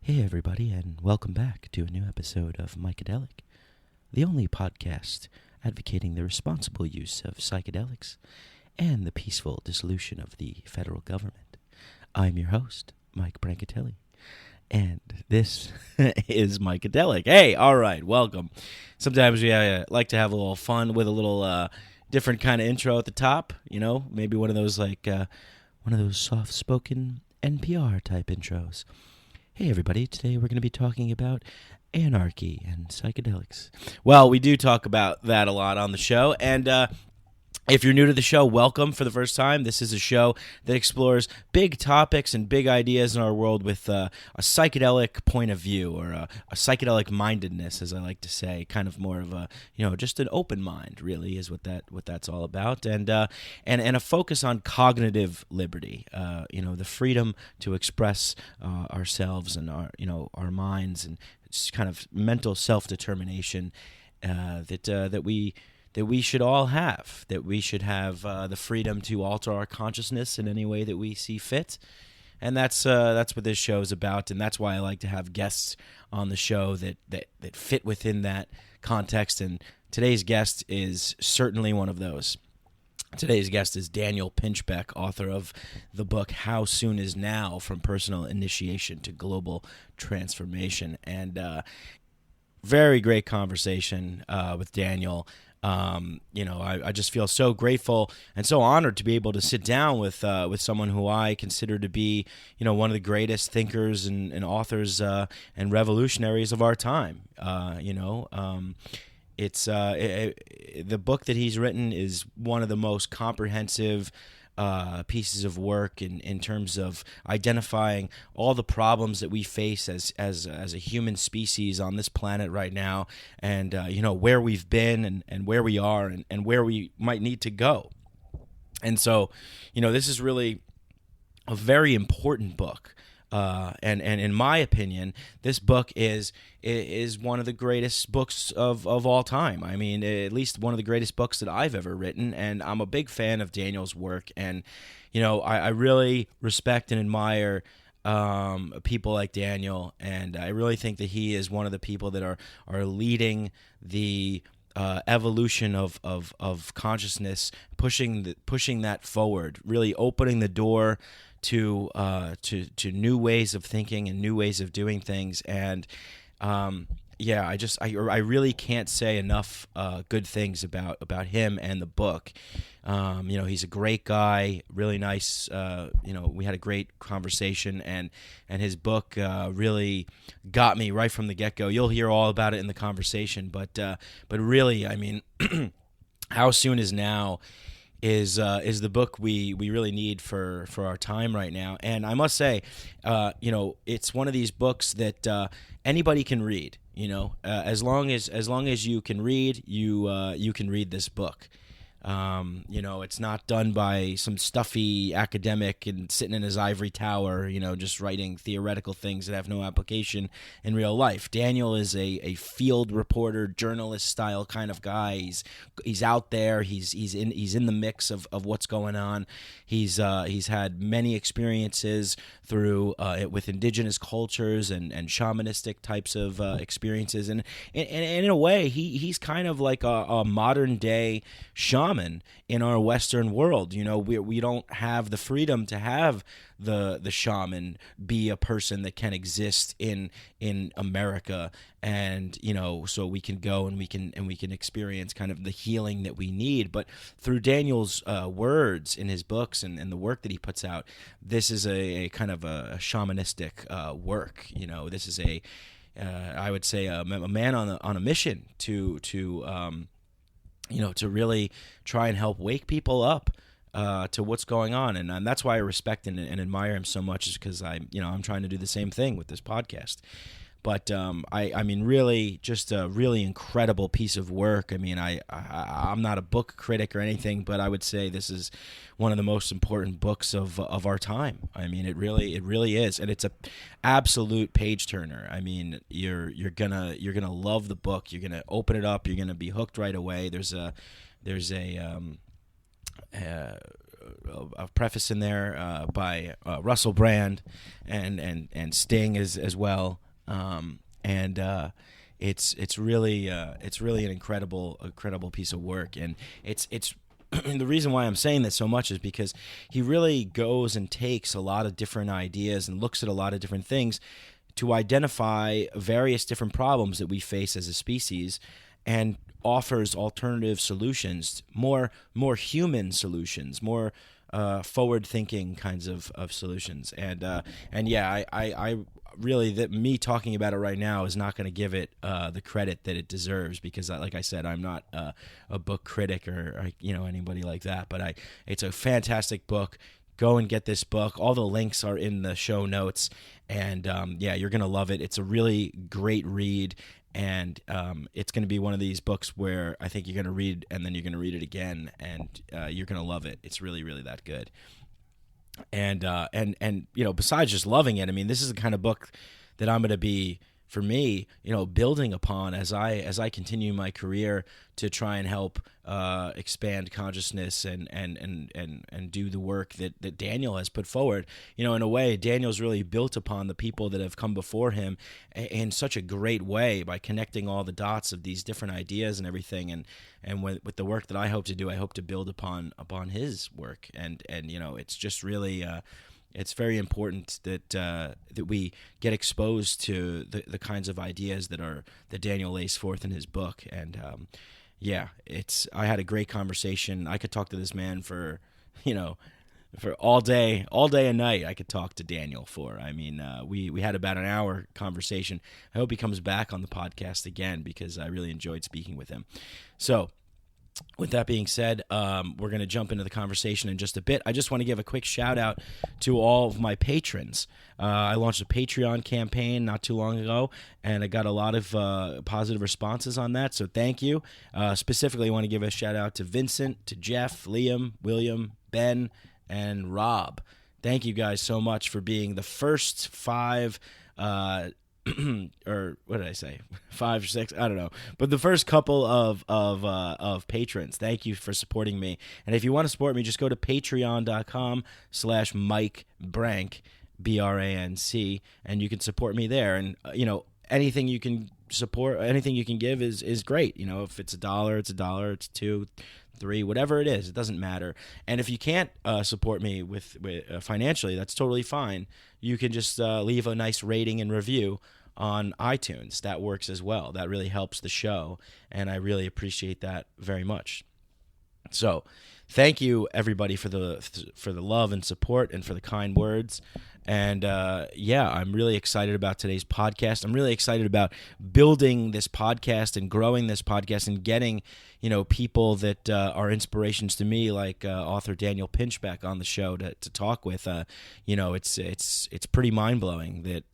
Hey everybody, and welcome back to a new episode of Mikeadelic, the only podcast advocating the responsible use of psychedelics and the peaceful dissolution of the federal government. I'm your host, Mike Brancatelli, and this is Mikeadelic. Hey, all right, welcome. Sometimes we like to have a little fun with a little different kind of intro at the top, maybe one of those soft-spoken NPR type intros. Hey everybody, today we're going to be talking about anarchy and psychedelics. Well, we do talk about that a lot on the show, and if you're new to the show, welcome for the first time. This is a show that explores big topics and big ideas in our world with a psychedelic point of view, or a psychedelic mindedness, as I like to say, kind of more of a, just an open mind, really, is what that's all about, and a focus on cognitive liberty, the freedom to express ourselves and our minds, and kind of mental self-determination that we should all have, that we should have the freedom to alter our consciousness in any way that we see fit. And that's what this show is about, and that's why I like to have guests on the show that fit within that context, and today's guest is certainly one of those. Today's guest is Daniel Pinchbeck, author of the book How Soon Is Now? From Personal Initiation to Global Transformation. And very great conversation with Daniel. I just feel so grateful and so honored to be able to sit down with someone who I consider to be, one of the greatest thinkers and authors and revolutionaries of our time. The book that he's written is one of the most comprehensive pieces of work in terms of identifying all the problems that we face as a human species on this planet right now, and where we've been and where we are and where we might need to go. And so, this is really a very important book. And in my opinion, this book is one of the greatest books of all time. I mean, at least one of the greatest books that I've ever written, and I'm a big fan of Daniel's work. And, I really respect and admire people like Daniel, and I really think that he is one of the people that are leading the evolution of consciousness, pushing that forward, really opening the door to new ways of thinking and new ways of doing things. And I really can't say enough good things about him and the book. He's a great guy, really nice. We had a great conversation, and his book really got me right from the get-go. You'll hear all about it in the conversation, but really, I mean, How Soon Is Now is the book we really need for our time right now. And I must say, it's one of these books that anybody can read. As long as you can read, you can read this book. It's not done by some stuffy academic and sitting in his ivory tower, just writing theoretical things that have no application in real life. Daniel is a field reporter, journalist style kind of guy. He's out there. He's in the mix of what's going on. He's had many experiences through with indigenous cultures and shamanistic types of experiences, and in a way he's kind of like a modern day shaman in our Western world. We don't have the freedom to have the shaman be a person that can exist in America, and so we can go and we can experience kind of the healing that we need. But through Daniel's words in his books and the work that he puts out, this is a kind of a shamanistic work. This is I would say a man on a mission to really try and help wake people up to what's going on, and that's why I respect and admire him so much, is because I'm trying to do the same thing with this podcast. But I mean, really, just a really incredible piece of work. I mean, I'm not a book critic or anything, but I would say this is one of the most important books of our time. I mean, it really is, and it's a absolute page turner. I mean, you're gonna love the book. You're gonna open it up. You're gonna be hooked right away. There's a a preface in there by Russell Brand and Sting as well. It's really an incredible piece of work, and it's the reason why I'm saying this so much is because he really goes and takes a lot of different ideas and looks at a lot of different things to identify various different problems that we face as a species, and offers alternative solutions, more human solutions, more forward-thinking kinds of solutions. And yeah, I really, that me talking about it right now is not going to give it the credit that it deserves, because like I said, I'm not a book critic or anybody like that, but it's a fantastic book. Go and get this book. All the links are in the show notes, and yeah, you're going to love it. It's a really great read, and it's going to be one of these books where I think you're going to read and then you're going to read it again, and you're going to love it. It's really, really that good. And besides just loving it, I mean, this is the kind of book that I'm going to be, for me, building upon as I continue my career to try and help expand consciousness and do the work that Daniel has put forward. In a way, Daniel's really built upon the people that have come before him in such a great way by connecting all the dots of these different ideas and everything. And with the work that I hope to do, I hope to build upon his work. And it's just really. It's very important that we get exposed to the kinds of ideas that Daniel lays forth in his book. And I had a great conversation. I could talk to this man for all day and night. I could talk to Daniel for. I mean, we had about an hour conversation. I hope he comes back on the podcast again, because I really enjoyed speaking with him. So, with that being said, we're going to jump into the conversation in just a bit. I just want to give a quick shout out to all of my patrons. I launched a Patreon campaign not too long ago, and I got a lot of positive responses on that, so thank you. Specifically, I want to give a shout out to Vincent, to Jeff, Liam, William, Ben, and Rob. Thank you guys so much for being the first 5 or what did I say? 5 or 6? I don't know. But the first couple of patrons. Thank you for supporting me. And if you want to support me, just go to patreon.com/Mike Branc, BRANC, and you can support me there. And anything you can support, anything you can give is great. If it's $1, it's $1. It's $2, $3, whatever it is, it doesn't matter. And if you can't support me with financially, that's totally fine. You can just leave a nice rating and review on iTunes. That works as well. That really helps the show, and I really appreciate that very much. So, thank you everybody for the love and support and for the kind words. And I'm really excited about today's podcast. I'm really excited about building this podcast and growing this podcast and getting people that are inspirations to me, like author Daniel Pinchbeck on the show to talk with. It's pretty mind blowing that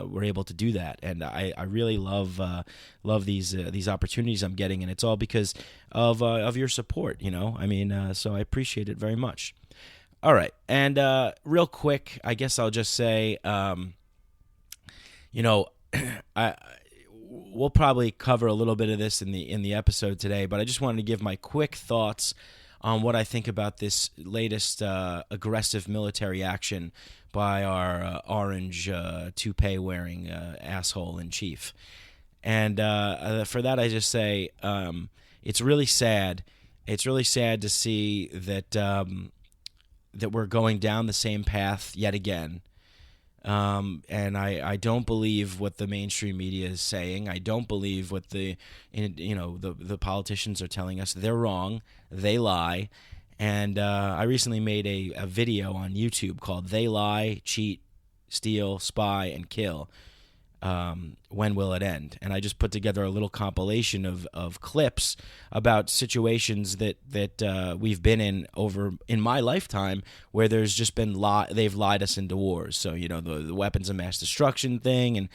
we're able to do that, and I really love these opportunities I'm getting, and it's all because of your support. So I appreciate it very much. All right, and real quick, I guess I'll just say, we'll probably cover a little bit of this in the episode today, but I just wanted to give my quick thoughts on what I think about this latest aggressive military action by our orange toupee-wearing asshole in chief. And for that, I just say it's really sad. It's really sad to see that that we're going down the same path yet again. And I don't believe what the mainstream media is saying. I don't believe what the politicians are telling us. They're wrong. They lie. And I recently made a video on YouTube called "They Lie, Cheat, Steal, Spy, and Kill. When will it end?" And I just put together a little compilation of clips about situations that we've been in my lifetime, where there's just been they've lied us into wars. So the weapons of mass destruction thing, and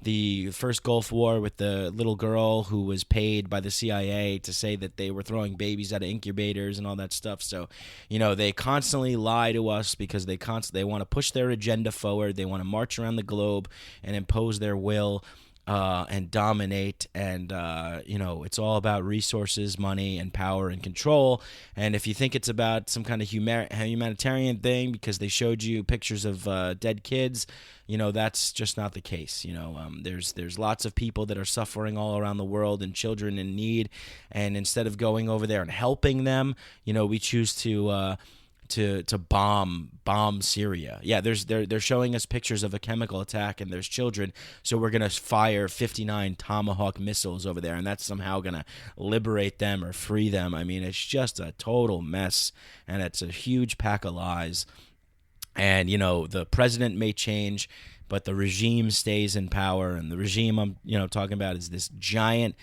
the first Gulf War with the little girl who was paid by the CIA to say that they were throwing babies out of incubators and all that stuff. So, they constantly lie to us because they want to push their agenda forward. They want to march around the globe and impose their will. and dominate, and it's all about resources, money, and power and control. And if you think it's about some kind of humanitarian thing because they showed you pictures of dead kids, that's just not the case. There's lots of people that are suffering all around the world and children in need, and instead of going over there and helping them, we choose to bomb Syria. Yeah, they're showing us pictures of a chemical attack and there's children, so we're gonna fire 59 Tomahawk missiles over there, and that's somehow gonna liberate them or free them. I mean, it's just a total mess, and it's a huge pack of lies. And the president may change, but the regime stays in power, and the regime I'm talking about is this giant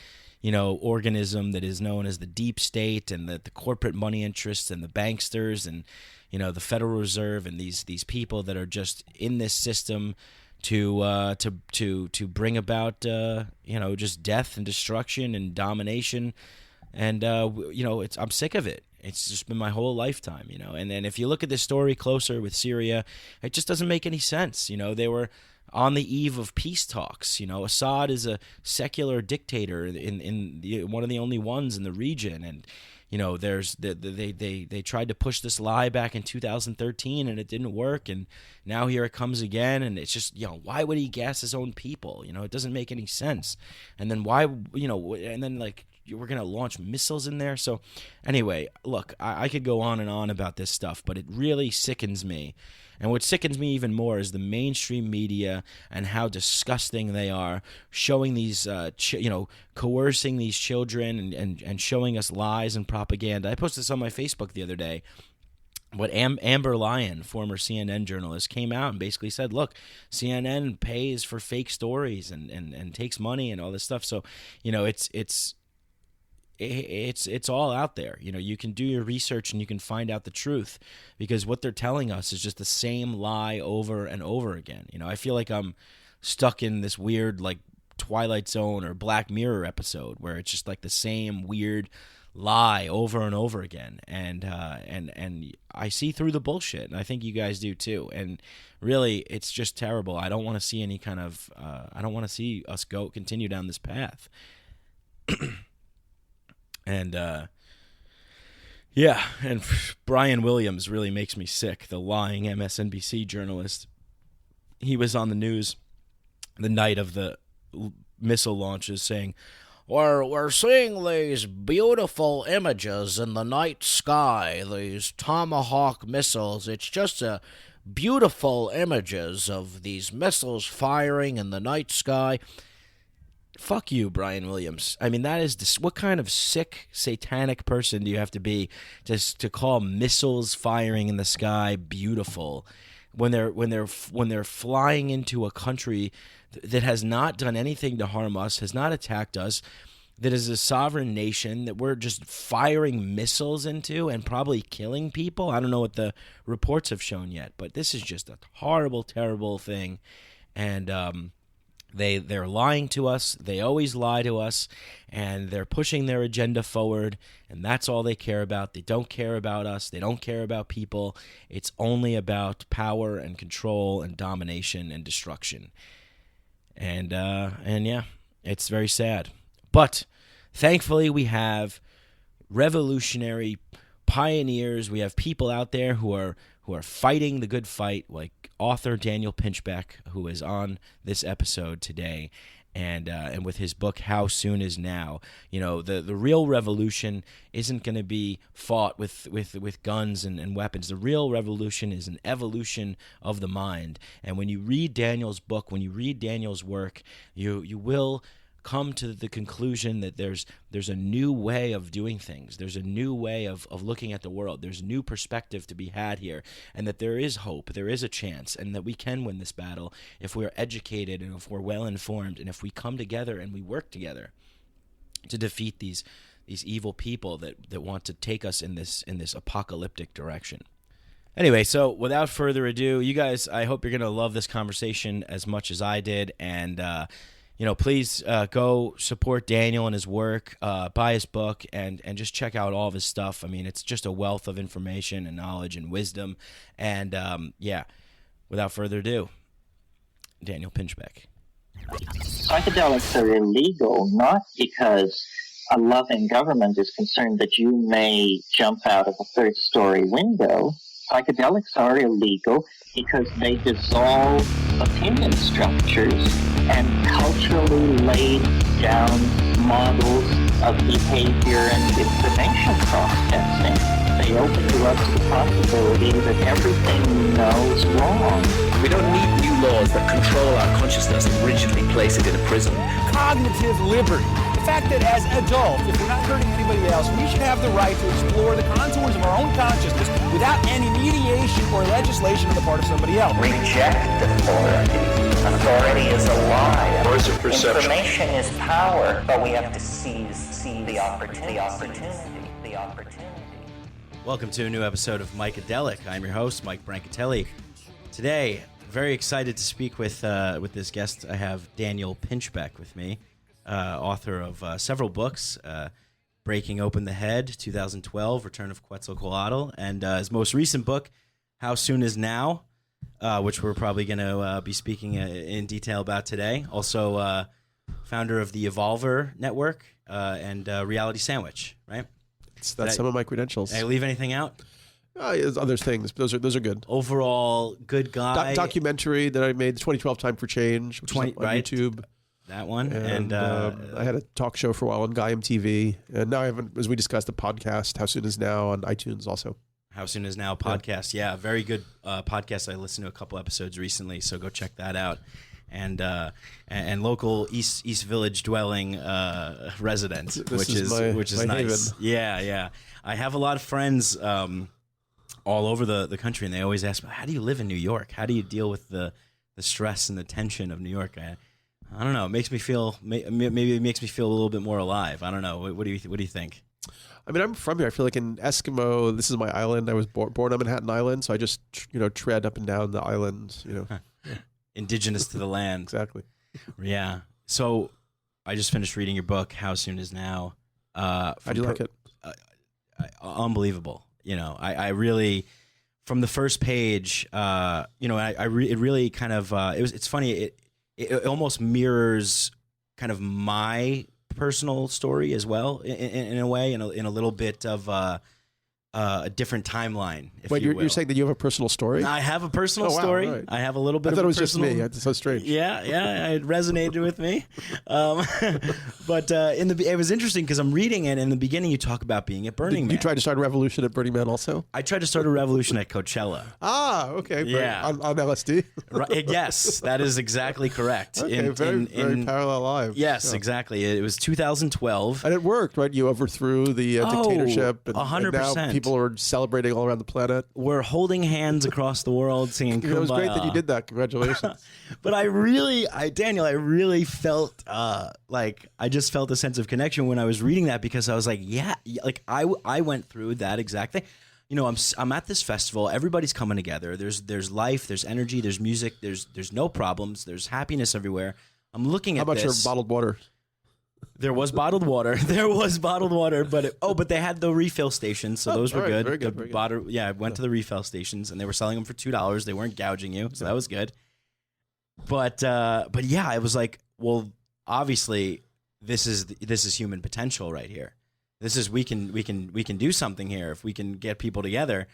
organism that is known as the deep state, and the corporate money interests and the banksters and the Federal Reserve, and these people that are just in this system to bring about just death and destruction and domination. And I'm sick of it. It's just been my whole lifetime, And then if you look at this story closer with Syria, it just doesn't make any sense. They were on the eve of peace talks. Assad is a secular dictator in one of the only ones in the region, and they tried to push this lie back in 2013, and it didn't work, and now here it comes again, and it's just why would he gas his own people? It doesn't make any sense. And then why and then we're going to launch missiles in there. So anyway, look, I could go on and on about this stuff, but it really sickens me. And what sickens me even more is the mainstream media and how disgusting they are, showing these, coercing these children and showing us lies and propaganda. I posted this on my Facebook the other day. What Amber Lyon, former CNN journalist, came out and basically said, look, CNN pays for fake stories and takes money and all this stuff. So, it's all out there. You can do your research and you can find out the truth, because what they're telling us is just the same lie over and over again. I feel like I'm stuck in this weird Twilight Zone or Black Mirror episode where it's just the same weird lie over and over again. And I see through the bullshit, and I think you guys do too. And really, it's just terrible. I don't want to see any kind of I don't want to see us continue down this path. And and Brian Williams really makes me sick, the lying MSNBC journalist. He was on the news the night of the missile launches saying, We're seeing these beautiful images in the night sky, these Tomahawk missiles. It's just beautiful images of these missiles firing in the night sky. Fuck you, Brian Williams. I mean, that is what kind of sick, satanic person do you have to be just to call missiles firing in the sky beautiful when they're flying into a country that has not done anything to harm us, has not attacked us, that is a sovereign nation that we're just firing missiles into and probably killing people? I don't know what the reports have shown yet, but this is just a horrible, terrible thing. And They're lying to us. They always lie to us, and they're pushing their agenda forward, and that's all they care about. They don't care about us. They don't care about people. It's only about power and control and domination and destruction. And yeah, it's very sad. But thankfully, we have revolutionary pioneers. We have people out there who are fighting the good fight, like author Daniel Pinchbeck, who is on this episode today, and with his book How Soon Is Now. The real revolution isn't going to be fought with guns and weapons. The real revolution is an evolution of the mind. And when you read Daniel's book, when you read Daniel's work, you will come to the conclusion that there's a new way of doing things. There's a new way of looking at the world. There's a new perspective to be had here, and that there is hope, there is a chance, and that we can win this battle if we're educated and if we're well informed, and if we come together and we work together to defeat these evil people that want to take us in this apocalyptic direction. Anyway, so without further ado, you guys, I hope you're going to love this conversation as much as I did, and please go support Daniel and his work, buy his book, and just check out all of his stuff. I mean, it's just a wealth of information and knowledge and wisdom. And, without further ado, Daniel Pinchbeck. Psychedelics are illegal not because a loving government is concerned that you may jump out of a third-story window. Psychedelics are illegal because they dissolve opinion structures and culturally laid down models of behavior and information processing. They open you up to the possibility that everything we know is wrong. We don't need new laws that control our consciousness and rigidly place it in a prison. Cognitive liberty. The fact that as adults, if we're not hurting anybody else, we should have the right to explore the contours of our own consciousness without any mediation or legislation on the part of somebody else. Reject authority. Authority is a lie. Or is it perception? Information is power, but we have to seize the opportunity. Welcome to a new episode of Mikeadelic. I'm your host, Mike Brancatelli. Today, very excited to speak with this guest. I have Daniel Pinchbeck with me, author of several books, Breaking Open the Head, 2012, Return of Quetzalcoatl, and his most recent book, How Soon Is Now, which we're probably going to be speaking in detail about today. Also, founder of the Evolver Network and Reality Sandwich, right? That's some of my credentials. Did I leave anything out? Other things. Those are good. Overall, good guy. Documentary that I made, the 2012 Time for Change, which is on YouTube. That one. And I had a talk show for a while on Guy MTV. And now I have, as we discussed, a podcast, How Soon Is Now, on iTunes also. How Soon Is Now podcast. Yeah, very good podcast. I listened to a couple episodes recently, so go check that out. And local East Village dwelling resident, which is nice. Haven. Yeah. I have a lot of friends all over the country, and they always ask me, "How do you live in New York? How do you deal with the stress and the tension of New York?" I don't know. It makes me feel maybe it makes me feel a little bit more alive. I don't know. What do you think? I mean, I'm from here. I feel like in Eskimo, this is my island. I was born on Manhattan Island, so I just tread up and down the island. Indigenous to the land. Exactly. Yeah. So I just finished reading your book, How Soon Is Now. How do you like it? Unbelievable. I really, from the first page, it really kind of, it's funny. It almost mirrors kind of my personal story as well, in a way, in a little bit of a different timeline. Wait, you're saying that you have a personal story? I have a personal story. Right. I have a little bit. I thought of it was personal... just me. It's so strange. Yeah, it resonated with me. But it was interesting because I'm reading it. And in the beginning, you talk about being at Burning Man. You tried to start a revolution at Burning Man, also. I tried to start a revolution at Coachella. Okay. Yeah, on LSD. Right, yes, that is exactly correct. Okay, very parallel lives. Yes, exactly. It was 2012, and it worked, right? You overthrew the dictatorship. 100%. And now people are celebrating all around the planet. We're holding hands across the world singing Kumbaya. It was great that you did that. Congratulations. But Daniel, I really felt I just felt a sense of connection when I was reading that, because I was like, I went through that exact thing. I'm at this festival. Everybody's coming together. There's life. There's energy. There's music. There's no problems. There's happiness everywhere. I'm looking at this. How about your bottled water? There was bottled water. But they had the refill stations, so those were right, good. Very good. I went to the refill stations, and they were selling them for $2. They weren't gouging you, so that was good. But yeah, I was like, well, obviously, this is human potential right here. This is we can do something here if we can get people together.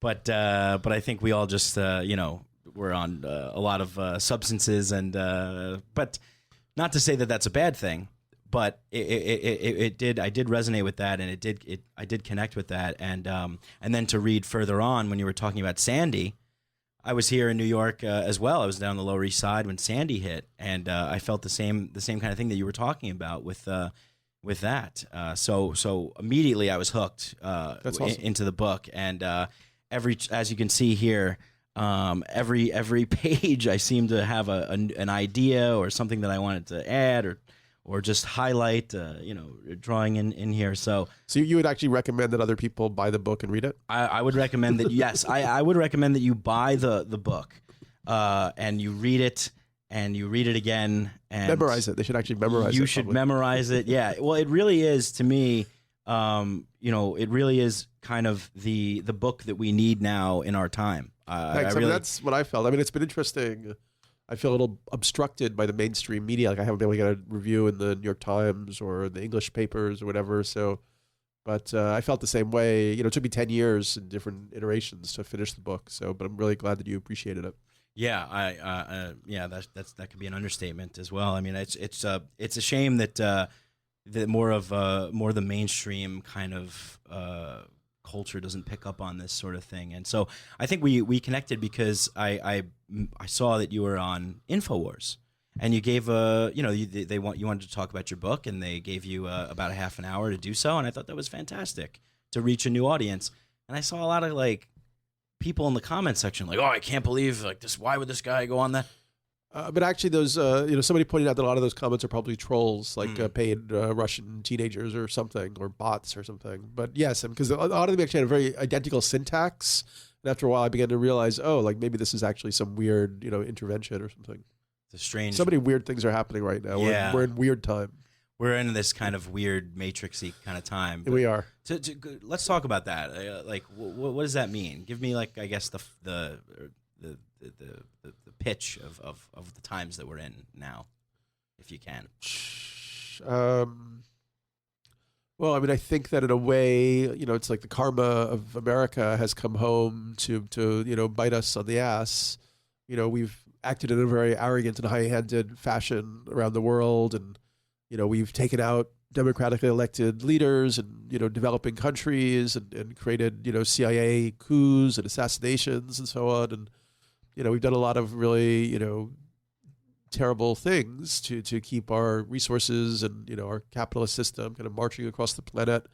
But I think we all just we're on a lot of substances, and but not to say that that's a bad thing. But I did resonate with that, and I did connect with that, and then to read further on when you were talking about Sandy, I was here in New York as well. I was down the Lower East Side when Sandy hit, and I felt the same kind of thing that you were talking about with that. So immediately I was hooked That's awesome. into the book, and as you can see here. Every page I seem to have an idea or something that I wanted to add or just highlight, drawing in here. So you would actually recommend that other people buy the book and read it? I would recommend that. Yes, I would recommend that you buy the book, and you read it again and memorize it. They should actually memorize it. You should memorize it. Yeah. Well, it really is to me. It really is kind of the book that we need now in our time. Thanks. That's what I felt. I mean, it's been interesting. I feel a little obstructed by the mainstream media. Like I haven't been able to get a review in the New York Times or the English papers or whatever. So, but I felt the same way. You know, it took me 10 years in different iterations to finish the book. So, but I'm really glad that you appreciated it. Yeah, that could be an understatement as well. I mean, it's a shame that that more the mainstream kind of culture doesn't pick up on this sort of thing. And so I think we connected because I saw that you were on InfoWars, and you gave you wanted to talk about your book, and they gave you about a half an hour to do so, and I thought that was fantastic to reach a new audience. And I saw a lot of like people in the comment section like, oh, I can't believe like this. Why would this guy go on that? But actually, those somebody pointed out that a lot of those comments are probably trolls, like paid Russian teenagers or something, or bots or something. But yes, because a lot of them actually had a very identical syntax. And after a while, I began to realize, oh, like maybe this is actually some weird, intervention or something. It's a strange. So many weird things are happening right now. Yeah. We're in weird time. We're in this kind of weird matrixy kind of time. We are. Let's talk about that. Like, what does that mean? Give me, like, I guess the pitch of the times that we're in now, if you can. Well, I mean, I think that in a way, it's like the karma of America has come home to bite us on the ass. We've acted in a very arrogant and high-handed fashion around the world, and we've taken out democratically elected leaders in developing countries and created CIA coups and assassinations and so on, and we've done a lot of really terrible things to keep our resources and our capitalist system kind of marching across the planet.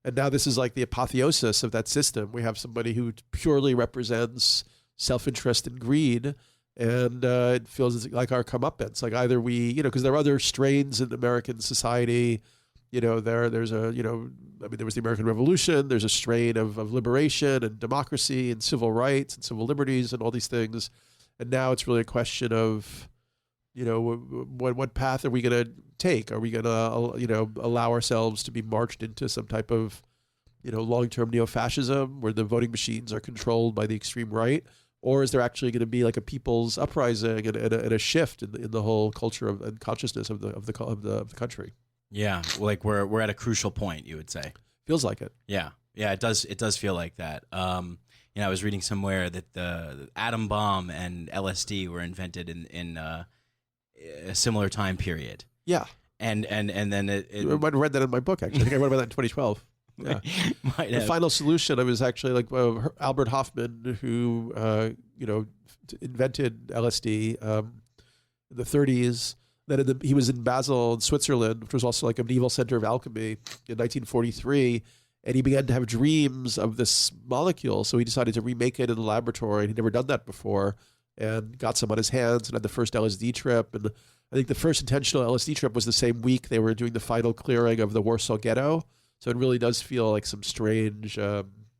And now this is like the apotheosis of that system. We have somebody who purely represents self-interest and greed. And it feels like our comeuppance. Like either we, because there are other strains in American society. There's a, there was the American Revolution. There's a strain of liberation and democracy and civil rights and civil liberties and all these things. And now it's really a question of, what path are we going to take? Are we going to, allow ourselves to be marched into some type of, long-term neo-fascism where the voting machines are controlled by the extreme right? Or is there actually going to be like a people's uprising and a shift in the whole culture and consciousness of the country? Yeah, like we're at a crucial point, you would say. Feels like it. Yeah, it does feel like that. I was reading somewhere that the atom bomb and LSD were invented in a similar time period. Yeah, and then I might have read that in my book. Actually, I think I read about that in 2012. Yeah. The final solution, I was actually like Albert Hoffman, who invented LSD in the 30s. Then he was in Basel in Switzerland, which was also like a medieval center of alchemy in 1943, and he began to have dreams of this molecule. So he decided to remake it in the laboratory. He'd never done that before, and got some on his hands and had the first LSD trip. And I think the first intentional LSD trip was the same week they were doing the final clearing of the Warsaw Ghetto. So it really does feel like some strange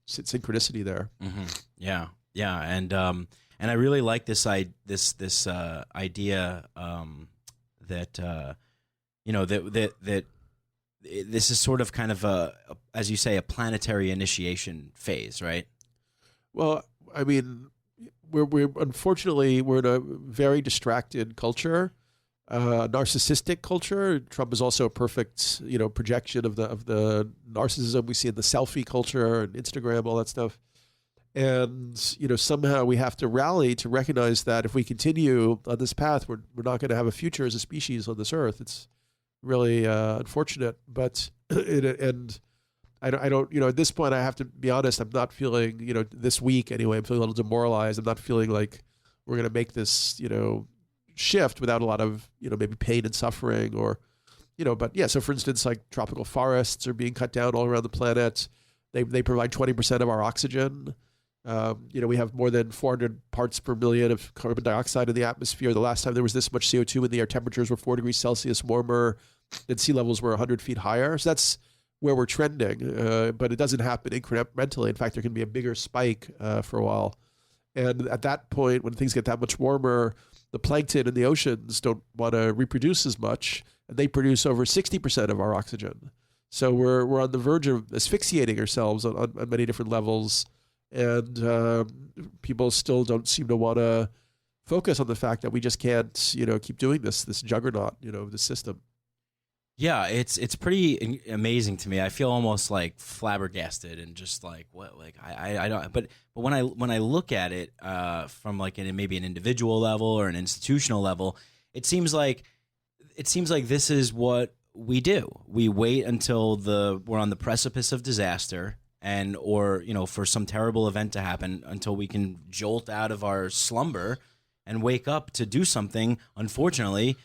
synchronicity there. Mm-hmm. Yeah, and I really like this idea that that this is sort of kind of as you say, a planetary initiation phase, right? Well, I mean, we're unfortunately we're in a very distracted culture. Narcissistic culture. Trump is also a perfect, projection of the narcissism we see in the selfie culture and Instagram, all that stuff. And, somehow we have to rally to recognize that if we continue on this path, we're not going to have a future as a species on this earth. It's really unfortunate, but and I don't, at this point, I have to be honest, I'm not feeling, this week anyway, I'm feeling a little demoralized. I'm not feeling like we're going to make this, shift without a lot of maybe pain and suffering or but yeah, so for instance, like tropical forests are being cut down all around the planet. They provide 20% of our oxygen. We have more than 400 parts per million of carbon dioxide in the atmosphere. The last time there was this much CO2 in the air, temperatures were 4 degrees Celsius warmer and sea levels were 100 feet higher. So that's where we're trending, but it doesn't happen incrementally. In fact, there can be a bigger spike for a while. And at that point, when things get that much warmer, the plankton in the oceans don't want to reproduce as much, and they produce over 60% of our oxygen. So we're on the verge of asphyxiating ourselves on many different levels, and people still don't seem to want to, focus on the fact that we just can't, keep doing this juggernaut, this system. Yeah, it's pretty amazing to me. I feel almost like flabbergasted and just like what, like I don't. But when I look at it from like maybe an individual level or an institutional level, it seems like this is what we do. We wait until we're on the precipice of disaster or for some terrible event to happen until we can jolt out of our slumber and wake up to do something. Unfortunately,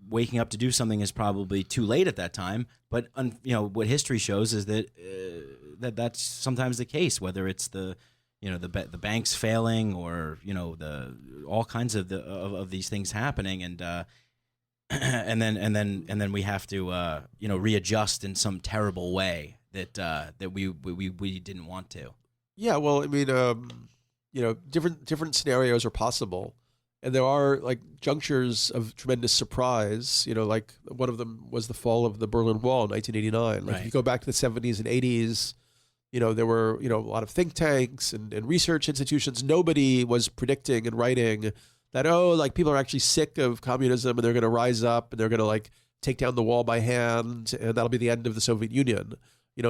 waking up to do something is probably too late at that time. But what history shows is that that's sometimes the case. Whether it's the banks failing or all kinds of these things happening, and then we have to readjust in some terrible way that we didn't want to. Yeah, well, I mean, different scenarios are possible. And there are like junctures of tremendous surprise, like one of them was the fall of the Berlin Wall in 1989. Like if you go back to the 70s and 80s, there were, a lot of think tanks and research institutions. Nobody was predicting and writing that, people are actually sick of communism and they're going to rise up and they're going to like take down the wall by hand and that'll be the end of the Soviet Union.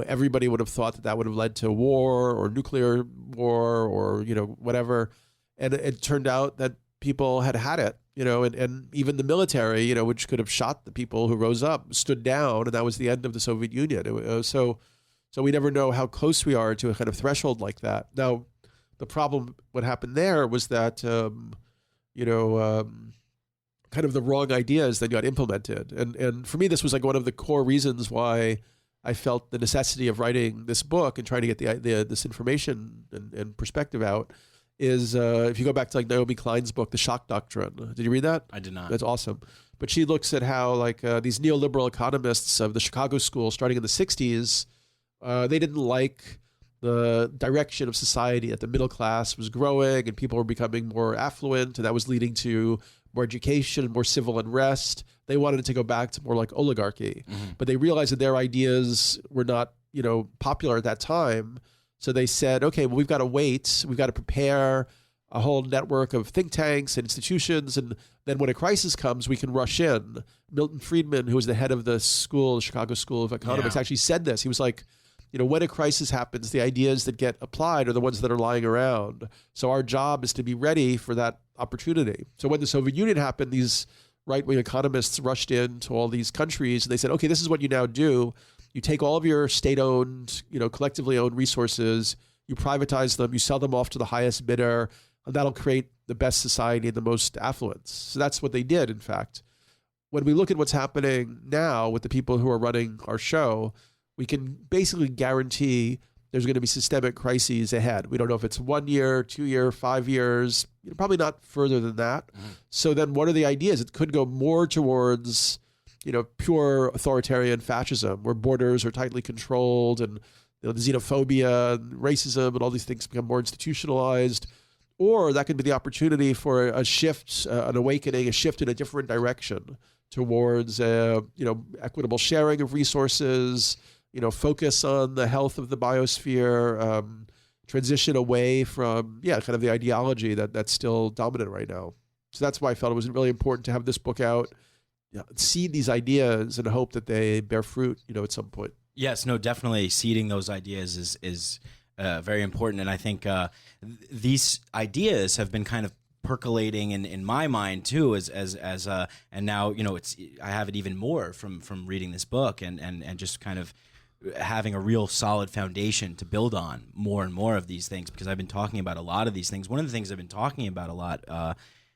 Everybody would have thought that would have led to war or nuclear war or, whatever. And it turned out that people had it, and even the military, which could have shot the people who rose up, stood down, and that was the end of the Soviet Union. So we never know how close we are to a kind of threshold like that. Now, the problem, what happened there was that, kind of the wrong ideas that got implemented. And for me, this was like one of the core reasons why I felt the necessity of writing this book and trying to get this information and perspective out. Is if you go back to like Naomi Klein's book, The Shock Doctrine. Did you read that? I did not. That's awesome. But she looks at how like these neoliberal economists of the Chicago School starting in the 60s, they didn't like the direction of society, that the middle class was growing and people were becoming more affluent, and that was leading to more education, more civil unrest. They wanted to go back to more like oligarchy. Mm-hmm. But they realized that their ideas were not, popular at that time. So they said, okay, well, we've got to wait. We've got to prepare a whole network of think tanks and institutions. And then when a crisis comes, we can rush in. Milton Friedman, who was the head of the Chicago School of Economics, actually said this. He was like, when a crisis happens, the ideas that get applied are the ones that are lying around. So our job is to be ready for that opportunity. So when the Soviet Union happened, these right-wing economists rushed into all these countries and they said, okay, this is what you now do. You take all of your state-owned, collectively owned resources, you privatize them, you sell them off to the highest bidder, and that'll create the best society and the most affluence. So that's what they did, in fact. When we look at what's happening now with the people who are running our show, we can basically guarantee there's going to be systemic crises ahead. We don't know if it's 1 year, 2 year, 5 years, probably not further than that. Mm-hmm. So then what are the ideas? It could go more towards pure authoritarian fascism where borders are tightly controlled and the xenophobia and racism and all these things become more institutionalized. Or that could be the opportunity for a shift, an awakening, a shift in a different direction towards, equitable sharing of resources, focus on the health of the biosphere, transition away from, kind of the ideology that's still dominant right now. So that's why I felt it was really important to have this book out, seed these ideas and hope that they bear fruit, at some point. Yes, no, definitely seeding those ideas is very important. And I think these ideas have been kind of percolating in my mind too, and now, I have it even more from reading this book and just kind of having a real solid foundation to build on more and more of these things, because I've been talking about a lot of these things. One of the things I've been talking about a lot,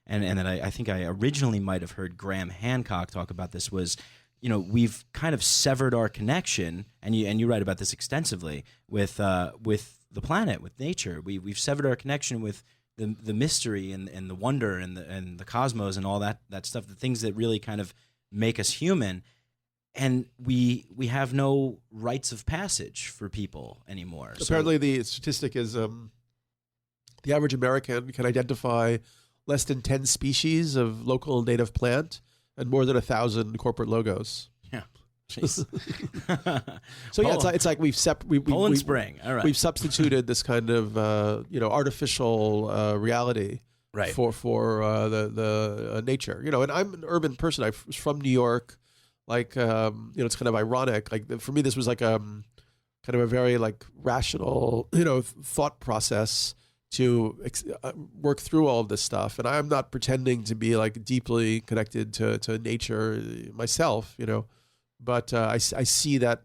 and that I think I originally might have heard Graham Hancock talk about this, was, we've kind of severed our connection, and you write about this extensively, with the planet, with nature. We've severed our connection with the mystery and the wonder and the cosmos and all that stuff, the things that really kind of make us human. And we have no rites of passage for people anymore. Apparently, the statistic is the average American can identify less than 10 species of local and native plant and more than 1,000 corporate logos. Yeah. Jeez. So yeah, it's like we've Poland Spring. All right. We've substituted this kind of artificial reality Right. for the nature. And I'm an urban person. I was from New York. Like it's kind of ironic. Like for me, this was like kind of a very like rational thought process to work through all of this stuff. And I'm not pretending to be like deeply connected to nature myself. But I see that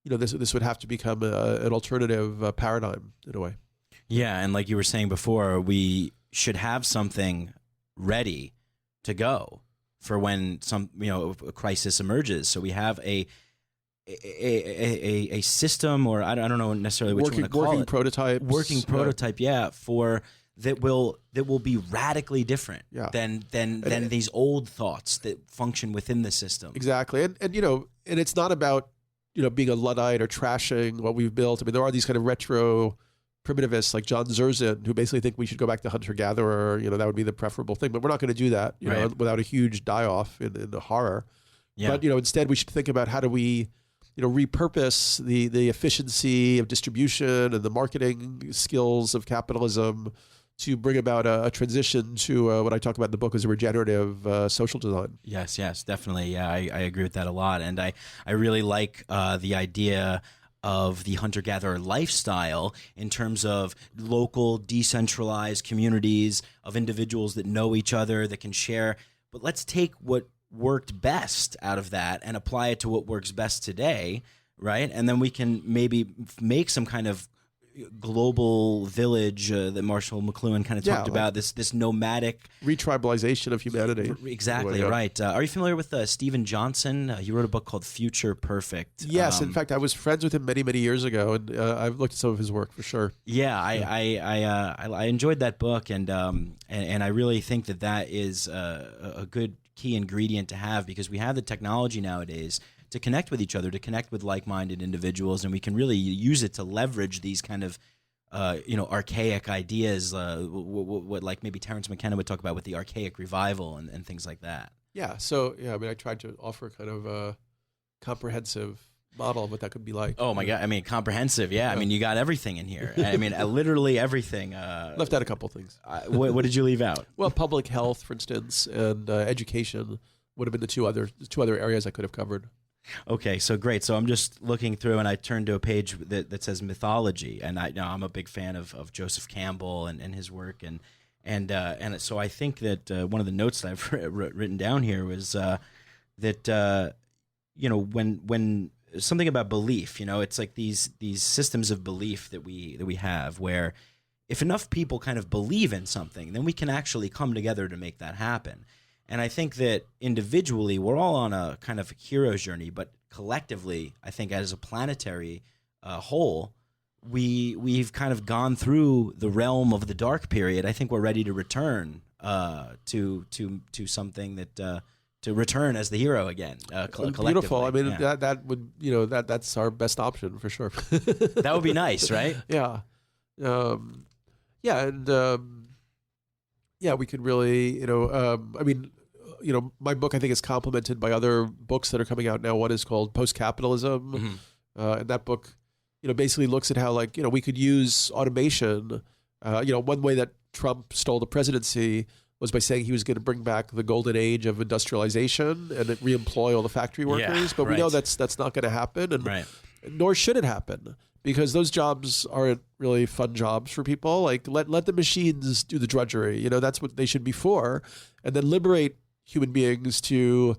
this would have to become an alternative paradigm in a way. Yeah, and like you were saying before, we should have something ready to go for when a crisis emerges. So we have a system, or I don't know necessarily what you want to call it. Working prototype, for that will be radically different than these old thoughts that function within the system. Exactly, and it's not about being a Luddite or trashing what we've built. I mean, there are these kind of retro primitivists like John Zerzan who basically think we should go back to hunter-gatherer. That would be the preferable thing, but we're not going to do that. Without a huge die-off in the horror. Yeah. But instead we should think about how do we repurpose the efficiency of distribution and the marketing skills of capitalism to bring about a transition to what I talk about in the book as a regenerative social design. Yes, definitely. Yeah, I agree with that a lot. And I really like the idea of the hunter-gatherer lifestyle in terms of local, decentralized communities of individuals that know each other, that can share. But let's take what worked best out of that and apply it to what works best today, right? And then we can maybe make some kind of global village that Marshall McLuhan kind of talked about, this nomadic retribalization of humanity. Exactly, right. Are you familiar with Stephen Johnson? He wrote a book called Future Perfect. Yes, in fact, I was friends with him many, many years ago, and I've looked at some of his work for sure. Yeah, I enjoyed that book, and I really think that is a good key ingredient to have, because we have the technology nowadays to connect with each other, to connect with like-minded individuals, and we can really use it to leverage these kind of, archaic ideas, what like maybe Terence McKenna would talk about with the archaic revival and things like that. Yeah. So I tried to offer kind of a comprehensive model of what that could be like. Oh my God! I mean, comprehensive. Yeah. I mean, you got everything in here. I mean, literally everything. Left out a couple things. What did you leave out? Well, public health, for instance, and education would have been the two other areas I could have covered. Okay, so great. So I'm just looking through, and I turned to a page that says mythology, and I'm a big fan of Joseph Campbell and his work, and so I think that one of the notes that I've written down here was that when something about belief, it's like these systems of belief that we have, where if enough people kind of believe in something, then we can actually come together to make that happen. And I think that individually, we're all on a kind of hero's journey, but collectively, I think as a planetary whole, we've kind of gone through the realm of the dark period. I think we're ready to return to something that to return as the hero again. Beautiful. I mean, that would that's our best option for sure. That would be nice, right? Yeah, we could really, my book I think is complemented by other books that are coming out now. One is called Post-Capitalism, and that book, basically looks at how we could use automation. One way that Trump stole the presidency was by saying he was going to bring back the golden age of industrialization and reemploy all the factory workers. But we know that's not going to happen, and nor should it happen, because those jobs aren't really fun jobs for people. Like let the machines do the drudgery. That's what they should be for, and then liberate human beings to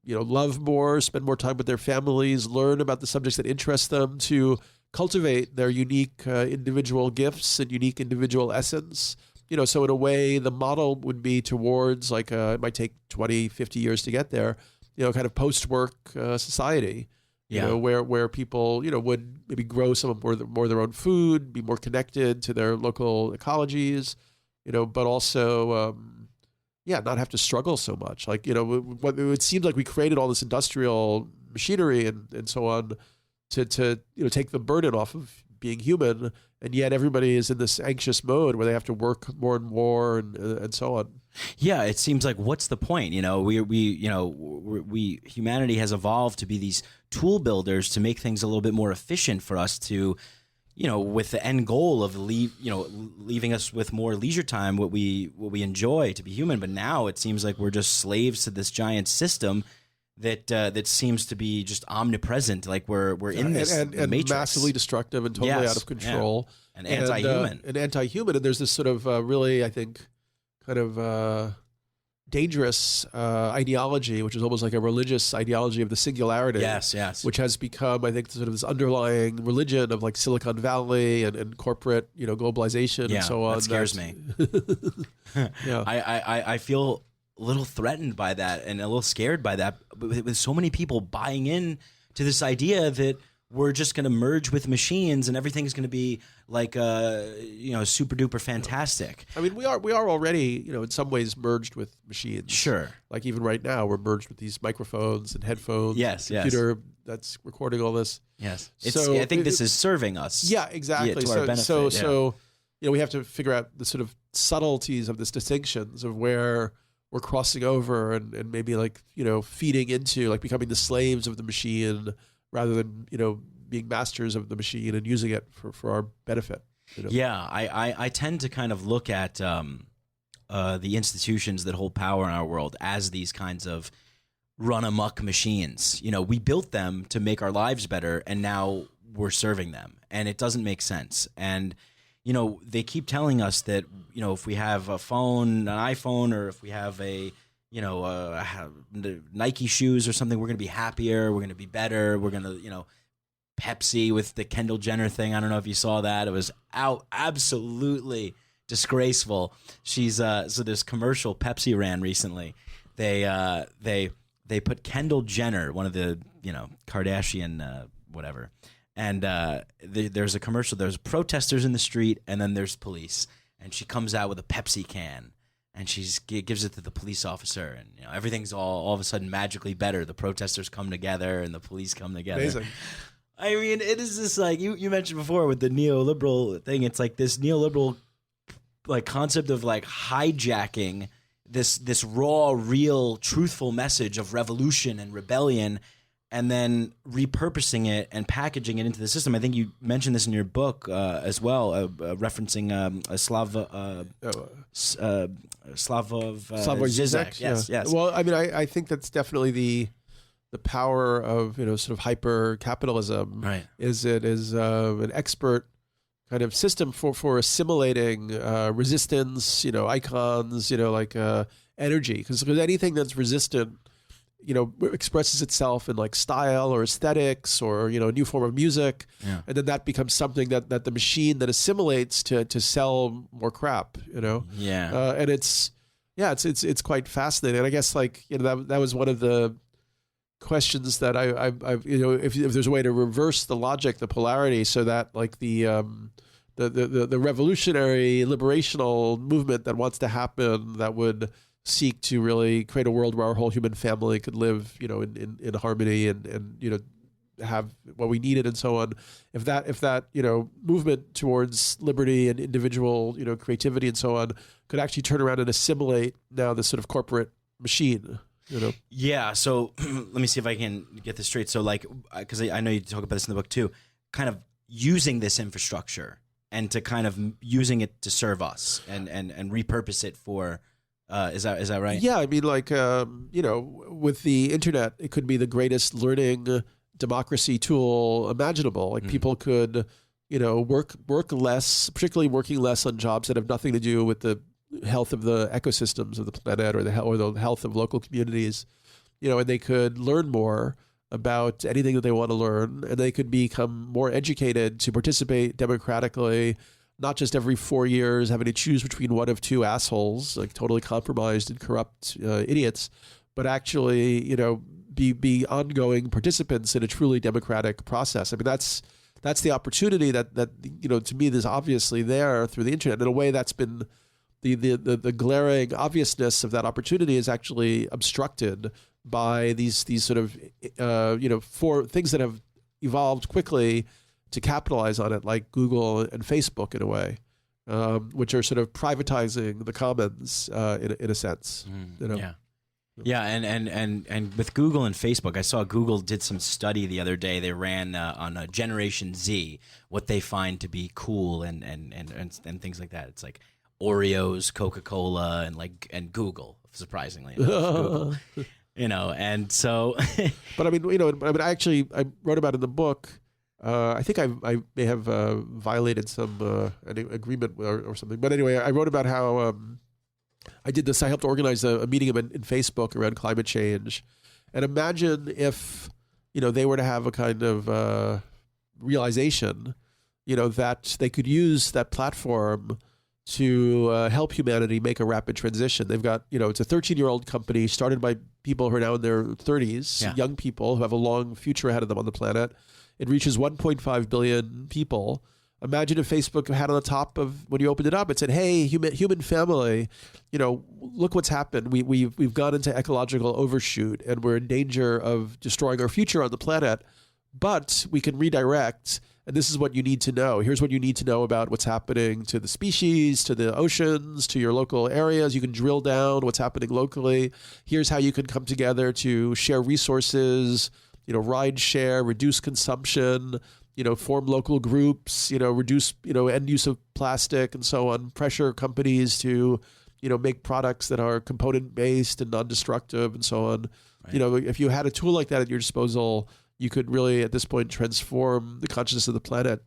love more, spend more time with their families, learn about the subjects that interest them, to cultivate their unique individual gifts and unique individual essence. So in a way, the model would be towards it might take 20, 50 years to get there, kind of post-work society, where people, would maybe grow some more of their own food, be more connected to their local ecologies, but also, not have to struggle so much. It seems like we created all this industrial machinery and so on to take the burden off of being human, and yet everybody is in this anxious mode where they have to work more and more and so on. Yeah, it seems like, what's the point? We humanity has evolved to be these tool builders to make things a little bit more efficient for us to with the end goal of leaving us with more leisure time, what we enjoy to be human. But now it seems like we're just slaves to this giant system that seems to be just omnipresent. Like we're in this and matrix. Massively destructive and totally out of control. Yeah. And anti-human. And anti-human. And there's this sort of really, I think, kind of dangerous ideology, which is almost like a religious ideology of the singularity. Yes. Which has become, I think, sort of this underlying religion of like Silicon Valley and corporate, globalization and so on. That scares me. Yeah. I feel a little threatened by that and a little scared by that, with so many people buying in to this idea that we're just going to merge with machines and everything's going to be like super duper fantastic. I mean, we are already, in some ways merged with machines. Sure. Like even right now, we're merged with these microphones and headphones. Yes. Computer that's recording all this. Yes. I think this is serving us. Yeah, exactly. To our benefit. So we have to figure out the sort of subtleties of this distinctions of where we're crossing over and maybe like, feeding into, like becoming the slaves of the machine rather than, being masters of the machine and using it for our benefit. Yeah, I tend to kind of look at the institutions that hold power in our world as these kinds of run amok machines. We built them to make our lives better, and now we're serving them, and it doesn't make sense. And they keep telling us that if we have a phone, an iPhone, or if we have a Nike shoes or something, we're going to be happier, we're going to be better, we're going to Pepsi with the Kendall Jenner thing. I don't know if you saw that. It was absolutely disgraceful. She's so this commercial Pepsi ran recently. They put Kendall Jenner, one of the Kardashian whatever, and there's a commercial. There's protesters in the street, and then there's police, and she comes out with a Pepsi can. And she gives it to the police officer, and everything's all of a sudden magically better. The protesters come together, and the police come together. Amazing. I mean, it is just like you mentioned before with the neoliberal thing. It's like this neoliberal like concept of like hijacking this raw, real, truthful message of revolution and rebellion, and then repurposing it and packaging it into the system. I think you mentioned this in your book as well, referencing Slavoj Zizek. Yes. Well, I mean, I think that's definitely the power of sort of hyper capitalism. Right. Is an expert kind of system for assimilating resistance, icons, like energy, because anything that's resistant, expresses itself in like style or aesthetics or a new form of music, and then that becomes something that the machine that assimilates to sell more crap, and it's quite fascinating. And I guess like that was one of the questions that I've if there's a way to reverse the logic, the polarity, so that like the revolutionary liberational movement that wants to happen, that would seek to really create a world where our whole human family could live, in harmony and have what we needed and so on. If that movement towards liberty and individual, creativity and so on could actually turn around and assimilate now this sort of corporate machine. Yeah. So let me see if I can get this straight. So like, because I know you talk about this in the book too, kind of using this infrastructure and to kind of using it to serve us and repurpose it for. Is that right? Yeah, I mean, like with the internet, it could be the greatest learning democracy tool imaginable. Like people could, work less, particularly working less on jobs that have nothing to do with the health of the ecosystems of the planet or the health of local communities, and they could learn more about anything that they want to learn, and they could become more educated to participate democratically. Not just every 4 years having to choose between one of two assholes, like totally compromised and corrupt idiots, but actually, be ongoing participants in a truly democratic process. I mean, that's the opportunity that to me is obviously there through the internet. In a way, that's been the glaring obviousness of that opportunity is actually obstructed by these sort of four things that have evolved quickly to capitalize on it, like Google and Facebook in a way, which are sort of privatizing the commons in a sense. Yeah. Yeah, and with Google and Facebook, I saw Google did some study the other day. They ran on Generation Z what they find to be cool and things like that. It's like Oreos, Coca-Cola, and Google. Surprisingly enough, Google. And so. But I I wrote about it in the book. I think I may have violated some an agreement or something. But anyway, I wrote about how I helped organize a meeting in Facebook around climate change. And imagine if, they were to have a kind of realization, that they could use that platform to help humanity make a rapid transition. They've got, it's a 13-year-old company started by people who are now in their 30s, young people who have a long future ahead of them on the planet. It reaches 1.5 billion people. Imagine if Facebook had on the top of, when you opened it up, it said, hey, human family, look what's happened. We've gone into ecological overshoot and we're in danger of destroying our future on the planet, but we can redirect. And this is what you need to know. Here's what you need to know about what's happening to the species, to the oceans, to your local areas. You can drill down what's happening locally. Here's how you can come together to share resources, ride share, reduce consumption, form local groups, reduce, end use of plastic and so on, pressure companies to, make products that are component-based and non-destructive and so on. Right. If you had a tool like that at your disposal, you could really, at this point, transform the consciousness of the planet,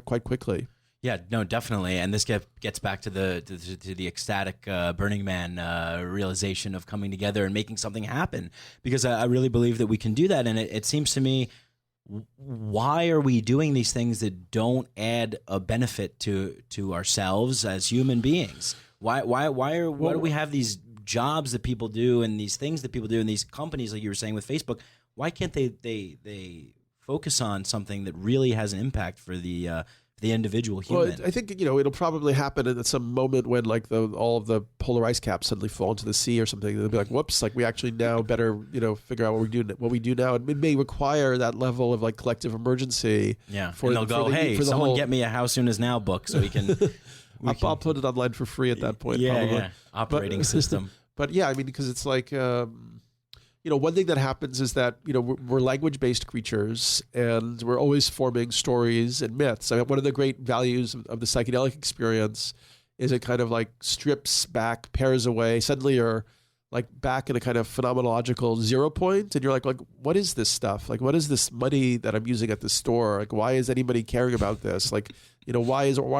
quite quickly. Yeah, no, definitely. And this gets back to the ecstatic Burning Man realization of coming together and making something happen, because I really believe that we can do that. And it seems to me, why are we doing these things that don't add a benefit to ourselves as human beings? Why do we have these jobs that people do and these things that people do in these companies, like you were saying with Facebook? Why can't they focus on something that really has an impact for the individual human? Well, I think it'll probably happen at some moment when all of the polar ice caps suddenly fall into the sea or something. They'll be like, "Whoops! We actually now better figure out what we do now." And it may require that level of collective emergency. Yeah, and they'll go, "Hey, someone get me a How Soon Is Now book so we can." I'll put it online for free at that point. Yeah, probably. Yeah. Operating system. But yeah, because it's like. One thing that happens is that, we're language-based creatures and we're always forming stories and myths. One of the great values of the psychedelic experience is it kind of strips back, pares away. Suddenly you're back in a kind of phenomenological zero point and you're like, what is this stuff? What is this money that I'm using at the store? Why is anybody caring about this? Why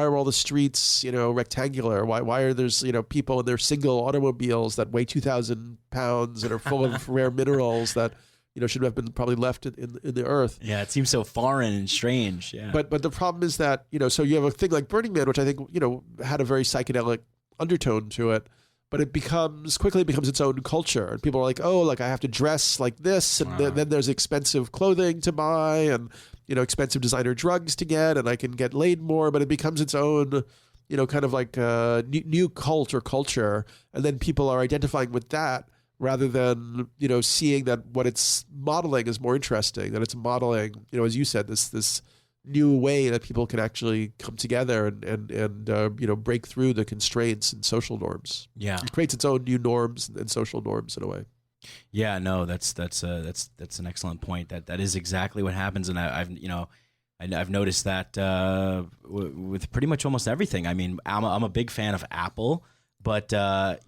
are all the streets, rectangular? Why are there's, people in their single automobiles that weigh 2,000 pounds and are full of rare minerals that, should have been probably left in the earth. Yeah, it seems so foreign and strange. Yeah. But the problem is that, so you have a thing like Burning Man, which I think, had a very psychedelic undertone to it. But it quickly becomes its own culture. And people are like, I have to dress like this. And then there's expensive clothing to buy and, expensive designer drugs to get. And I can get laid more. But it becomes its own, kind of new cult or culture. And then people are identifying with that rather than, seeing that what it's modeling is more interesting. That it's modeling, as you said, this new way that people can actually come together and break through the constraints and social norms. Yeah, it creates its own new norms and social norms in a way. Yeah, no, that's an excellent point. That is exactly what happens, and I've noticed that with pretty much almost everything. I mean, I'm a big fan of Apple. But, I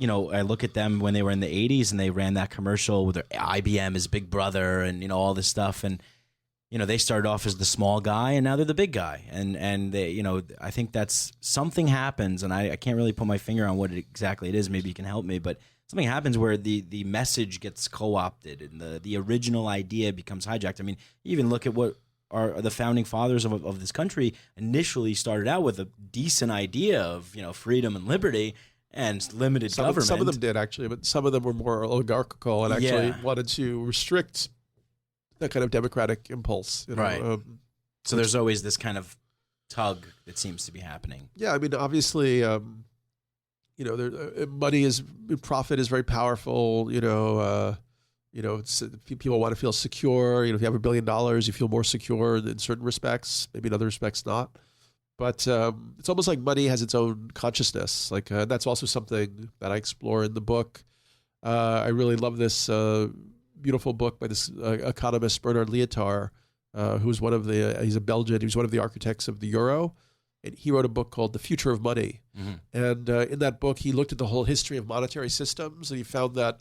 look at them when they were in the 80s and they ran that commercial with their IBM is Big Brother and, all this stuff. And, they started off as the small guy and now they're the big guy. And they, I think that's something happens, and I can't really put my finger on what exactly it is. Maybe you can help me. But something happens where the message gets co-opted and the original idea becomes hijacked. I mean, even look at what the founding fathers of this country initially started out with, a decent idea of, freedom and liberty and limited government. Some of them did, actually, but some of them were more oligarchical and actually wanted to restrict that kind of democratic impulse. Right. So there's always this kind of tug that seems to be happening. Yeah, I mean, obviously, profit is very powerful. People want to feel secure. If you have $1 billion, you feel more secure in certain respects, maybe in other respects not. But it's almost like money has its own consciousness. That's also something that I explore in the book. I really love this beautiful book by this economist, Bernard Lietaer, who's he's a Belgian, he was one of the architects of the euro. And he wrote a book called The Future of Money. And in that book, he looked at the whole history of monetary systems, and he found that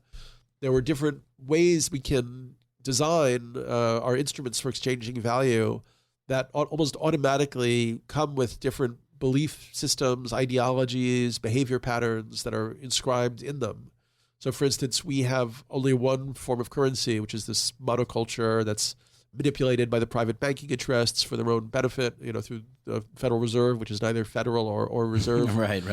there were different ways we can design our instruments for exchanging value that almost automatically come with different belief systems, ideologies, behavior patterns that are inscribed in them. So, for instance, we have only one form of currency, which is this monoculture that's manipulated by the private banking interests for their own benefit, through the Federal Reserve, which is neither federal or reserve. Right.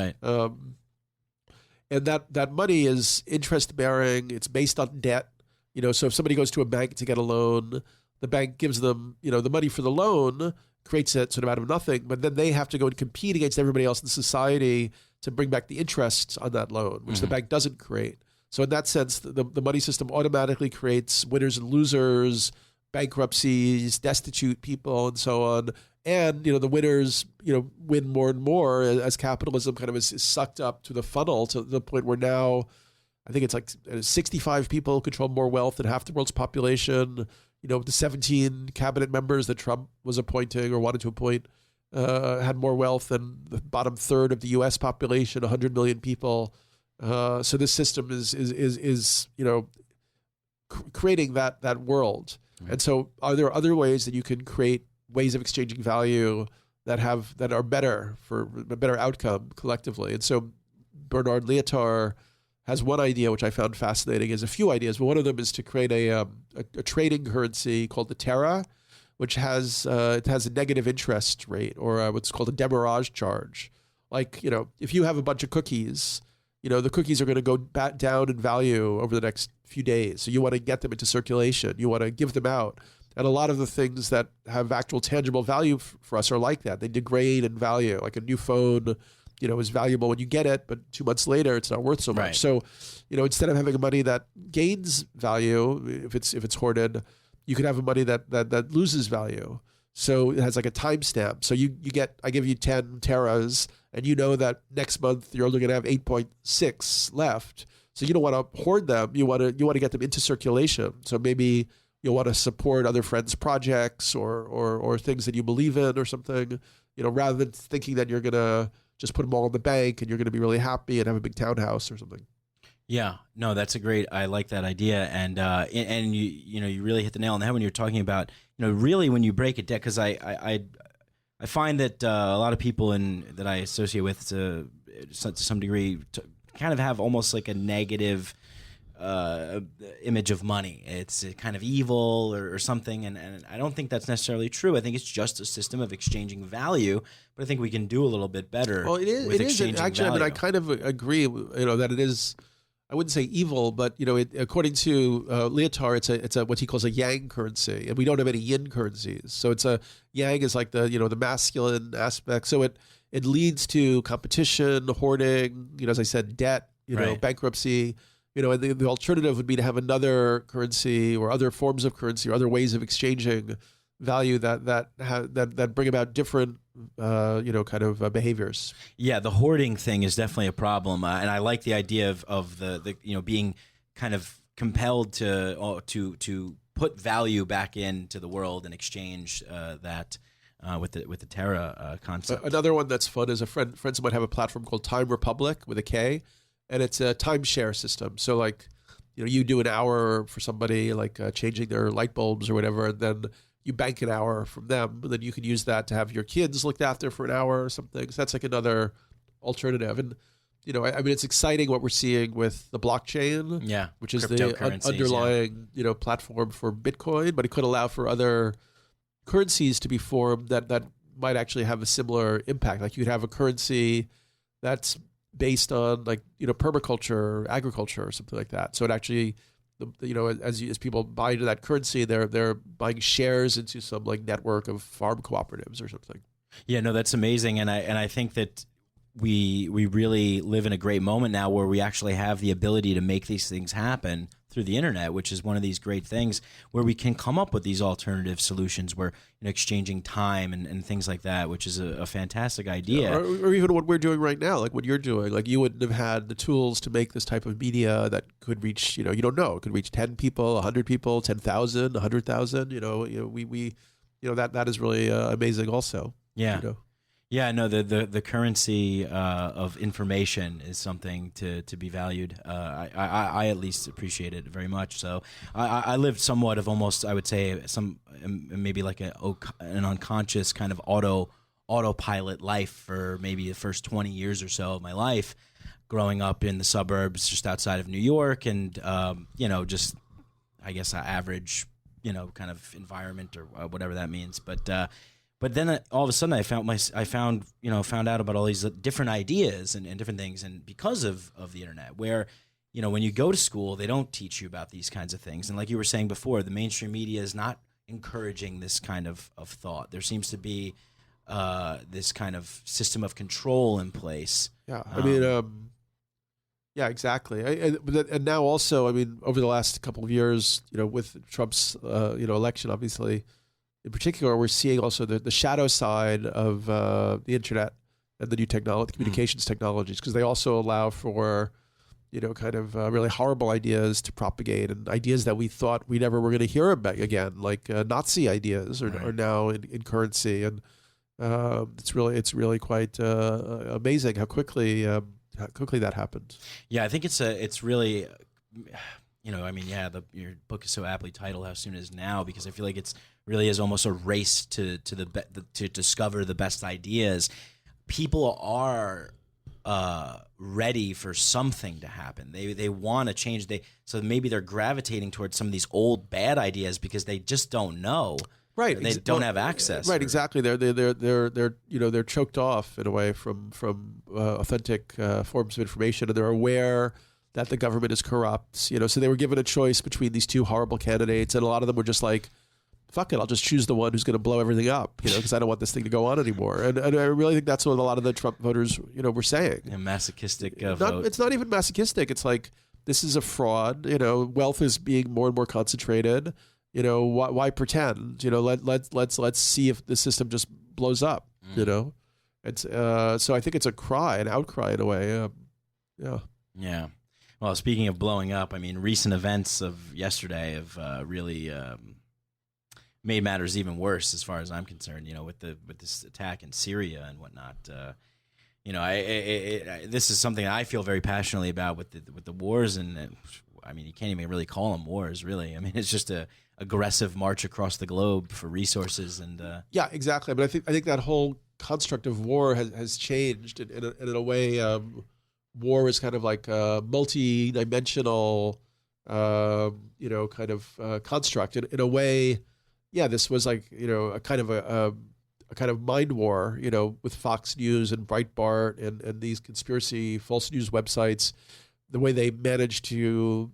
And that money is interest-bearing. It's based on debt. So if somebody goes to a bank to get a loan, the bank gives them, the money for the loan, creates it sort of out of nothing, but then they have to go and compete against everybody else in society to bring back the interest on that loan, which the bank doesn't create. So in that sense, the money system automatically creates winners and losers, bankruptcies, destitute people, and so on. And, the winners, win more and more as capitalism kind of is sucked up to the funnel to the point where now I think it's like 65 people control more wealth than half the world's population. The 17 cabinet members that Trump was appointing or wanted to appoint had more wealth than the bottom third of the U.S. population, 100 million people. So this system is creating that world. And so are there other ways that you can create ways of exchanging value that are better for a better outcome collectively? And so Bernard Lietaer has one idea, which I found fascinating. Is a few ideas, but one of them is to create a trading currency called the Terra, which has a negative interest rate, or what's called a demurrage charge. Like, if you have a bunch of cookies, the cookies are going to go back down in value over the next few days. So you want to get them into circulation. You want to give them out. And a lot of the things that have actual tangible value for us are like that. They degrade in value. Like a new phone, is valuable when you get it, but 2 months later, it's not worth so much. Right. So, instead of having a money that gains value, if it's hoarded, you could have a money that loses value. So it has like a timestamp. So I give you 10 teras, and that next month you're only going to have 8.6 left. So you don't want to hoard them. You want to get them into circulation. So maybe you'll want to support other friends' projects or things that you believe in or something. Rather than thinking that you're going to just put them all in the bank and you're going to be really happy and have a big townhouse or something. Yeah, no, that's I like that idea, and you really hit the nail on the head when you're talking about really when you break it down, because I find that a lot of people that I associate with to some degree kind of have almost like a negative image of money. It's kind of evil or something, and I don't think that's necessarily true. I think it's just a system of exchanging value, but I think we can do a little bit better. Well, it is. With exchanging actually, value. I kind of agree. That it is. I wouldn't say evil, but according to Lietaer, it's a what he calls a yang currency, and we don't have any yin currencies. So it's a yang is like the masculine aspect. So it leads to competition, hoarding. As I said, debt. Right. Bankruptcy. And the alternative would be to have another currency or other forms of currency or other ways of exchanging value that bring about different kind of behaviors. Yeah, the hoarding thing is definitely a problem, and I like the idea of the being kind of compelled to put value back into the world and exchange that with the Terra concept. Another one that's fun is friends might have a platform called Time Republic with a K, and it's a timeshare system. So like, you do an hour for somebody, like changing their light bulbs or whatever, and then you bank an hour from them, and then you can use that to have your kids looked after for an hour or something. So that's like another alternative. And, I mean, it's exciting what we're seeing with the blockchain, which is the underlying, platform for Bitcoin, but it could allow for other currencies to be formed that might actually have a similar impact. Like you could have a currency that's based on permaculture, agriculture, or something like that. So it actually, as people buy into that currency, they're buying shares into some network of farm cooperatives or something. Yeah, no, that's amazing, and I think that we really live in a great moment now where we actually have the ability to make these things happen through the internet, which is one of these great things where we can come up with these alternative solutions where, exchanging time and things like that, which is a fantastic idea. Or even what we're doing right now, like what you're doing. Like you wouldn't have had the tools to make this type of media that could reach, you don't know, it could reach 10 people, 100 people, 10,000, 100,000, that is really amazing also. Yeah. Yeah, no, the currency of information is something to be valued. I at least appreciate it very much. So I lived somewhat of almost, I would say, maybe like an unconscious kind of autopilot life for maybe the first 20 years or so of my life, growing up in the suburbs just outside of New York, and just I guess average kind of environment or whatever that means, But then all of a sudden I found out about all these different ideas and different things, and because of the internet, where when you go to school they don't teach you about these kinds of things, and like you were saying before, the mainstream media is not encouraging this kind of thought. There seems to be this kind of system of control in place. Yeah, I mean, yeah, exactly. And now also, I mean, over the last couple of years, with Trump's election, obviously. In particular, we're seeing also the shadow side of the internet and the new communications technologies, because they also allow for, kind of really horrible ideas to propagate, and ideas that we thought we never were going to hear about again, like Nazi ideas are now in currency, and it's really quite amazing how quickly that happened. Yeah, I think it's really. Your book is so aptly titled "How Soon Is Now," because I feel like it's really is almost a race to discover the best ideas. People are ready for something to happen. They want to change. So maybe they're gravitating towards some of these old bad ideas because they just don't know. Right, they don't have access. Right, exactly. They're choked off in a way from authentic forms of information, and they're aware that the government is corrupt. So they were given a choice between these two horrible candidates, and a lot of them were just like, fuck it, I'll just choose the one who's going to blow everything up, because I don't want this thing to go on anymore. And I really think that's what a lot of the Trump voters, were saying. A masochistic vote. It's not even masochistic. It's like, this is a fraud. Wealth is being more and more concentrated. Why pretend? Let's see if the system just blows up. It's so I think it's an outcry in a way. Yeah. Yeah. Well, speaking of blowing up, I mean, recent events of yesterday have really made matters even worse, as far as I'm concerned. With this attack in Syria and whatnot. This is something I feel very passionately about with the wars, and I mean, you can't even really call them wars, really. I mean, it's just a aggressive march across the globe for resources, and yeah, exactly. But I think that whole construct of war has changed in a way. War is kind of like a multi-dimensional, kind of construct. In a way, yeah, this was like a kind of mind war, with Fox News and Breitbart and these conspiracy false news websites. The way they managed to,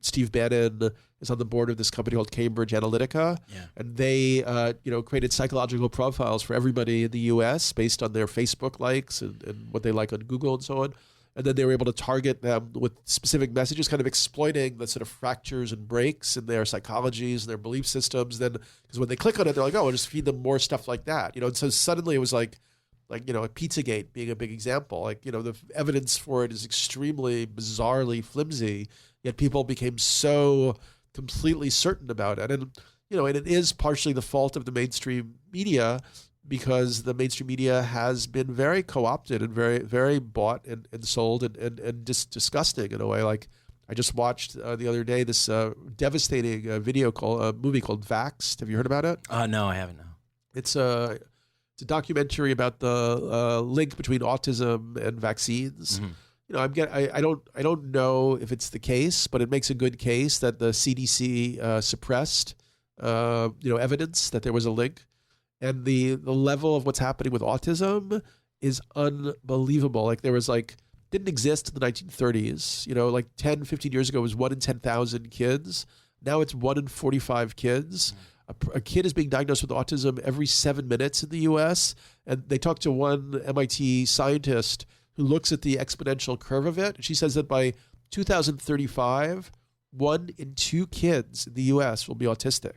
Steve Bannon is on the board of this company called Cambridge Analytica, and they, created psychological profiles for everybody in the U.S. based on their Facebook likes and what they like on Google and so on. And then they were able to target them with specific messages, kind of exploiting the sort of fractures and breaks in their psychologies and their belief systems. Then, because when they click on it, they're like, "Oh, I'll just feed them more stuff like that," And so suddenly it was like Pizzagate being a big example. The evidence for it is extremely bizarrely flimsy, yet people became so completely certain about it. And and it is partially the fault of the mainstream media, because the mainstream media has been very co-opted and very, very bought and sold and disgusting in a way. Like, I just watched the other day this devastating movie called Vaxxed. Have you heard about it? No, I haven't. No. It's a documentary about the link between autism and vaccines. Mm-hmm. I don't know if it's the case, but it makes a good case that the CDC suppressed evidence that there was a link. And the level of what's happening with autism is unbelievable. Like, there was didn't exist in the 1930s. 10, 15 years ago, it was 1 in 10,000 kids. Now it's 1 in 45 kids. A kid is being diagnosed with autism every 7 minutes in the U.S. And they talked to one MIT scientist who looks at the exponential curve of it. She says that by 2035, 1 in 2 kids in the U.S. will be autistic.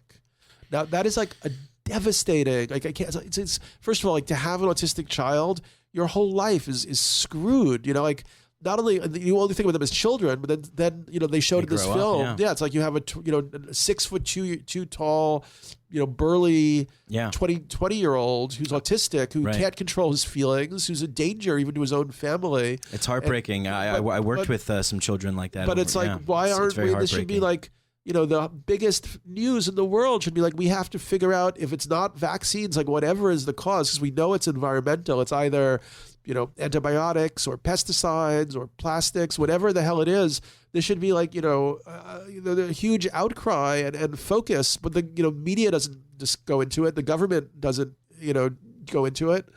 Now, that is like a devastating, like I can't, it's first of all, like to have an autistic child, your whole life is screwed, you know, like not only, you only think about them as children, but then you know, they showed in this film. Up, yeah, it's like you have a 6'2" tall, you know, burly 20-year-old who's autistic, who can't control his feelings, who's a danger even to his own family. It's heartbreaking. I worked with some children like that. But it's like, why aren't we, this should be like, you know, the biggest news in the world should be like, we have to figure out if it's not vaccines, like whatever is the cause, because we know it's environmental. It's either, you know, antibiotics or pesticides or plastics, whatever the hell it is. There should be like, the huge outcry and focus, but the, you know, media doesn't just go into it. The government doesn't, you know, go into it.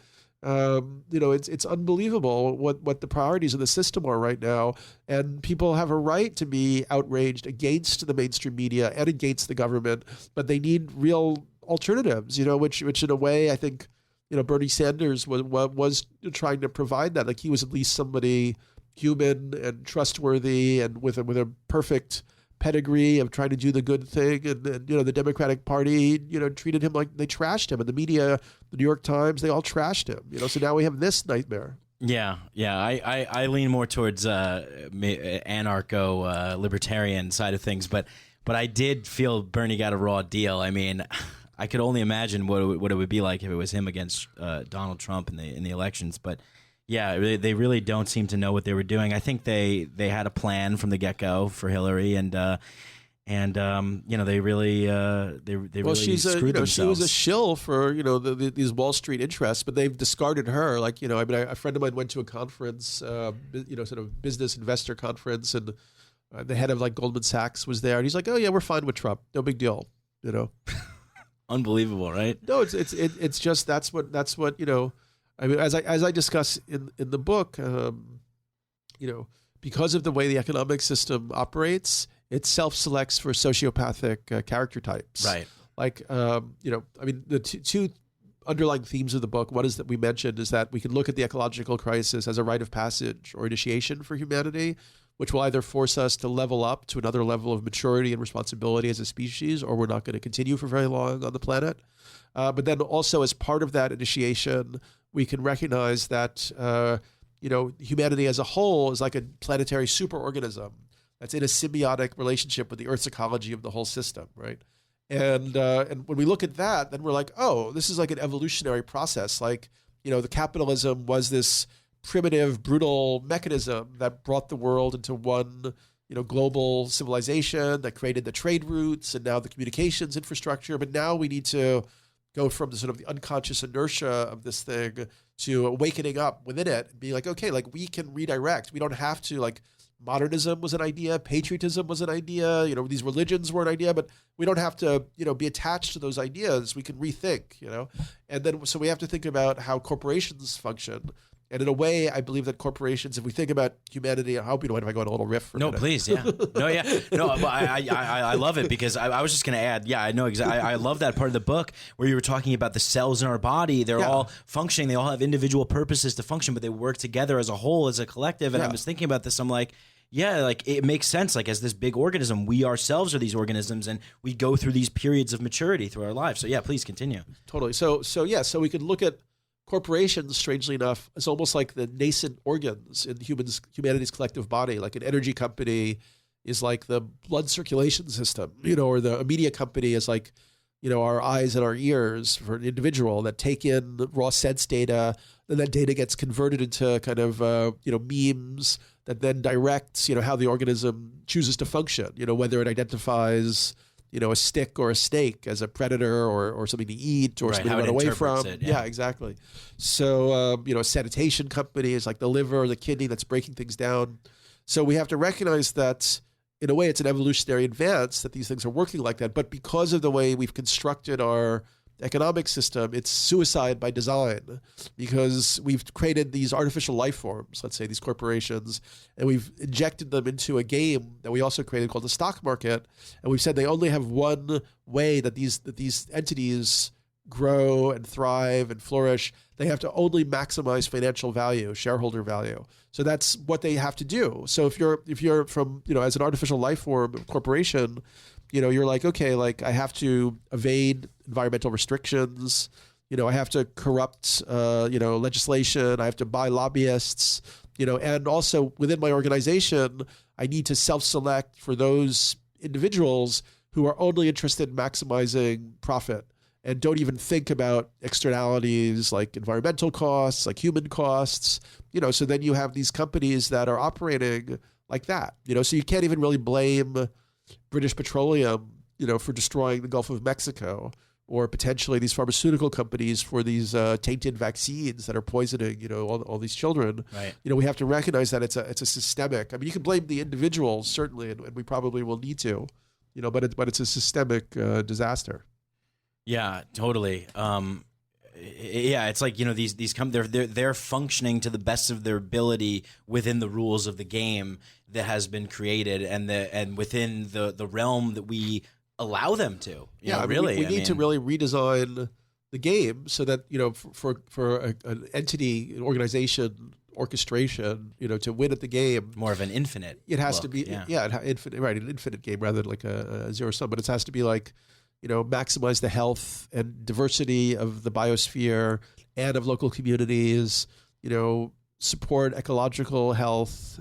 It's unbelievable what the priorities of the system are right now, and people have a right to be outraged against the mainstream media and against the government, but they need real alternatives, you know, which in a way I think, you know, Bernie Sanders was trying to provide that. Like he was at least somebody human and trustworthy and with a perfect pedigree of trying to do the good thing, and you know, the Democratic Party, you know, treated him like they trashed him, and the media, the New York Times, they all trashed him, you know. So now we have this nightmare. Yeah. I lean more towards anarcho libertarian side of things, but I did feel Bernie got a raw deal. I mean, I could only imagine what it would be like if it was him against Donald Trump in the elections, but. Yeah, they really don't seem to know what they were doing. I think they had a plan from the get-go for Hillary, and you know, they really screwed themselves. She was a shill for, you know, these Wall Street interests, but they've discarded her. Like, you know, I mean, a friend of mine went to a conference, you know, sort of business investor conference, and the head of like Goldman Sachs was there, and he's like, "Oh yeah, we're fine with Trump, no big deal," you know. Unbelievable, right? No, it's just that's what you know. I mean, as I discuss in the book, you know, because of the way the economic system operates, it self-selects for sociopathic character types. Right. Like, you know, I mean, the two underlying themes of the book, one is that we mentioned is that we can look at the ecological crisis as a rite of passage or initiation for humanity, which will either force us to level up to another level of maturity and responsibility as a species, or we're not going to continue for very long on the planet. But then also as part of that initiation, we can recognize that, you know, humanity as a whole is like a planetary superorganism that's in a symbiotic relationship with the Earth's ecology of the whole system, right? And when we look at that, then we're like, oh, this is like an evolutionary process. Like, you know, the capitalism was this primitive, brutal mechanism that brought the world into one, you know, global civilization that created the trade routes and now the communications infrastructure. But now we need to go from the sort of the unconscious inertia of this thing to awakening up within it and be like, okay, like we can redirect. We don't have to, like, modernism was an idea, patriotism was an idea, you know, these religions were an idea, but we don't have to, you know, be attached to those ideas. We can rethink, you know. And then, so we have to think about how corporations function. And in a way, I believe that corporations, if we think about humanity, I hope you don't mind if I go on a little riff for a minute. Please, yeah. No, but I love it because I was just going to add, I know exactly. I love that part of the book where you were talking about the cells in our body. They're all functioning. They all have individual purposes to function, but they work together as a whole, as a collective. And I was thinking about this. I'm like, yeah, like it makes sense. Like as this big organism, we ourselves are these organisms, and we go through these periods of maturity through our lives. So yeah, please continue. Totally. So we could look at corporations, strangely enough, is almost like the nascent organs in humanity's collective body. Like an energy company is like the blood circulation system, you know, or a media company is like, you know, our eyes and our ears for an individual that take in raw sense data. Then that data gets converted into kind of, you know, memes that then directs, you know, how the organism chooses to function, you know, whether it identifies, you know, a stick or a snake as a predator or something to eat or something to run away from. Yeah, exactly. So, you know, a sanitation company is like the liver or the kidney that's breaking things down. So we have to recognize that in a way it's an evolutionary advance that these things are working like that. But because of the way we've constructed our economic system, it's suicide by design, because we've created these artificial life forms, let's say these corporations, and we've injected them into a game that we also created called the stock market. And we've said they only have one way that these entities grow and thrive and flourish, they have to only maximize financial value, shareholder value. So that's what they have to do. So if you're from, as an artificial life form corporation, you're like, okay, like I have to evade environmental restrictions. I have to corrupt, legislation. I have to buy lobbyists, and also within my organization, I need to self-select for those individuals who are only interested in maximizing profit and don't even think about externalities like environmental costs, like human costs, so then you have these companies that are operating like that, so you can't even really blame British Petroleum, for destroying the Gulf of Mexico, or potentially these pharmaceutical companies for these tainted vaccines that are poisoning, all these children. Right. We have to recognize that it's a systemic. I mean, you can blame the individuals certainly, and we probably will need to, but it's a systemic disaster. Yeah, totally. It's like they're functioning to the best of their ability within the rules of the game that has been created, and within the realm that we allow them to. We need to really redesign the game so that for an entity, an organization, orchestration, to win at the game, more of an infinite. It has to be infinite, right? An infinite game rather than like a zero sum. But it has to be like maximize the health and diversity of the biosphere and of local communities. Support ecological health.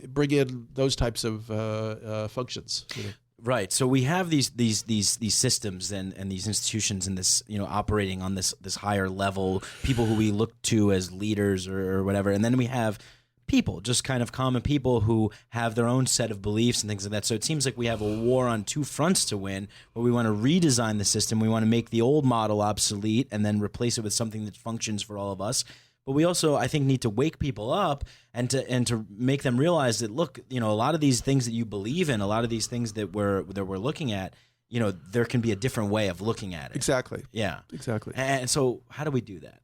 Bring in those types of functions. Right. So we have these systems and these institutions and this operating on this higher level, people who we look to as leaders or whatever, and then we have people, just kind of common people who have their own set of beliefs and things like that. So it seems like we have a war on two fronts to win, where we want to redesign the system, we want to make the old model obsolete and then replace it with something that functions for all of us. But we also, I think, need to wake people up and to make them realize that, look, a lot of these things that you believe in, a lot of these things that we're looking at, there can be a different way of looking at it. Exactly. Yeah. Exactly. And so, how do we do that?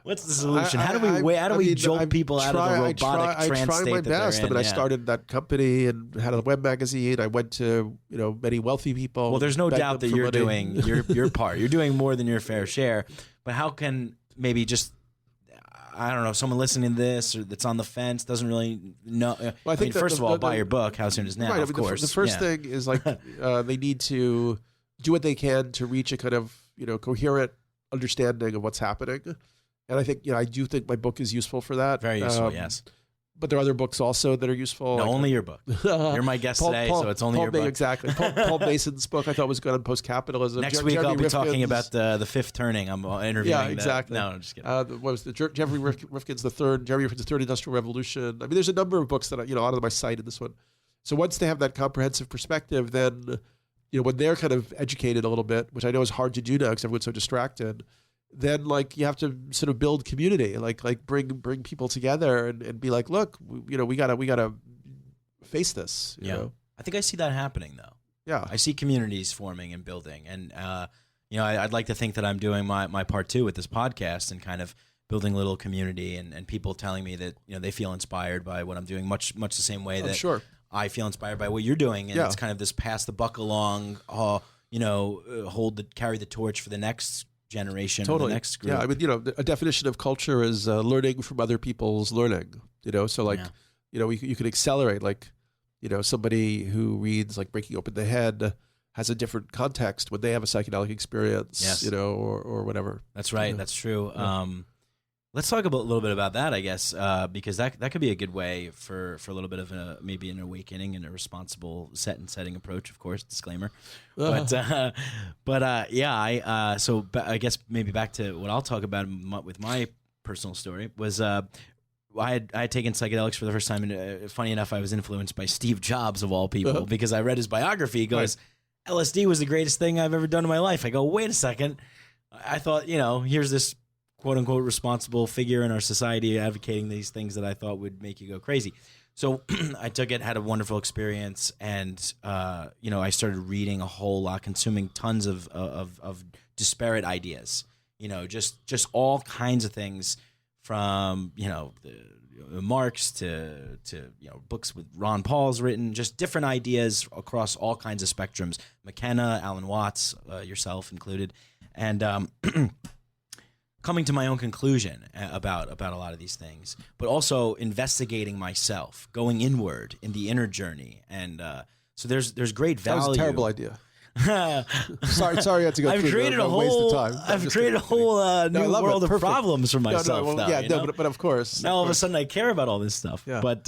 What's the solution? How do we jolt people out of the robotic trance state that they're in? I started that company and had a web magazine. I went to many wealthy people. Well, there's no doubt that you're doing your part. You're doing more than your fair share. But how can maybe just, I don't know, someone listening to this or that's on the fence doesn't really know. Well, I think first of all, buy your book, How Soon Is Now, right, of course. The first thing is like they need to do what they can to reach a kind of coherent understanding of what's happening. And I think I do think my book is useful for that. Very useful, yes. But there are other books also that are useful. No, only your book. You're my guest today, so it's only your book. Exactly. Paul Mason's book I thought was good on post-capitalism. Next week I'll be talking about the fifth turning. I'm interviewing. Yeah, exactly. No, I'm just kidding. What was the Jeremy Rifkin's the third Industrial Revolution? I mean, there's a number of books that out of my sight in this one. So once they have that comprehensive perspective, then when they're kind of educated a little bit, which I know is hard to do now because everyone's so distracted, then like you have to sort of build community, like bring people together and be like, look, we gotta face this. You know? I think I see that happening though. Yeah, I see communities forming and building, and I'd like to think that I'm doing my part too with this podcast and kind of building a little community and people telling me that they feel inspired by what I'm doing, much the same way that sure. I feel inspired by what you're doing, and it's kind of this pass the buck along, carry the torch for the next generation, totally. The next group. Yeah, I mean, a definition of culture is learning from other people's learning. So like, you can accelerate. Like, somebody who reads like Breaking Open the Head has a different context when they have a psychedelic experience. Yes. Or whatever. That's right. That's true. Yeah. Let's talk a little bit about that, I guess, because that could be a good way for a little bit of maybe an awakening and a responsible setting approach, of course, disclaimer. So I guess maybe back to what I'll talk about with my personal story was I had taken psychedelics for the first time, and funny enough, I was influenced by Steve Jobs of all people because I read his biography. He goes, LSD was the greatest thing I've ever done in my life. I go, wait a second. I thought, here's this quote-unquote responsible figure in our society advocating these things that I thought would make you go crazy. So I took it, had a wonderful experience, and I started reading a whole lot, consuming tons of disparate ideas. Just all kinds of things from Marx to books with Ron Paul's written, just different ideas across all kinds of spectrums. McKenna, Alan Watts, yourself included, and coming to my own conclusion about a lot of these things, but also investigating myself, going inward in the inner journey, and so there's great value. That was a terrible idea. sorry, I had to go. I've through created a waste whole. of time. I've created a whole new world of problems for myself. But of course. Now all of a sudden I care about all this stuff. Yeah. But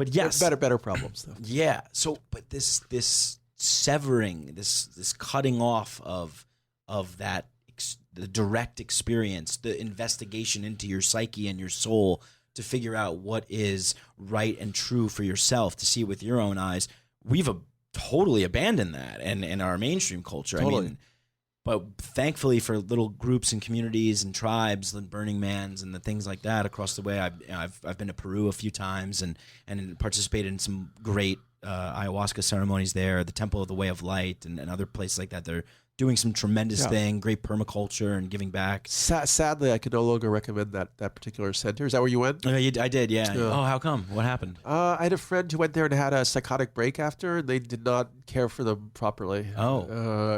yes, better problems though. Yeah. So, but this severing, this cutting off of that the direct experience, the investigation into your psyche and your soul to figure out what is right and true for yourself, to see it with your own eyes. We've totally abandoned that in our mainstream culture. Totally. I mean, but thankfully for little groups and communities and tribes and Burning Mans and the things like that across the way, I've been to Peru a few times and participated in some great ayahuasca ceremonies there, the Temple of the Way of Light and other places like that. They're doing some tremendous thing, great permaculture and giving back. Sadly, I can no longer recommend that particular center. Is that where you went? I did, yeah. Oh, how come? What happened? I had a friend who went there and had a psychotic break after, and they did not care for them properly. Oh.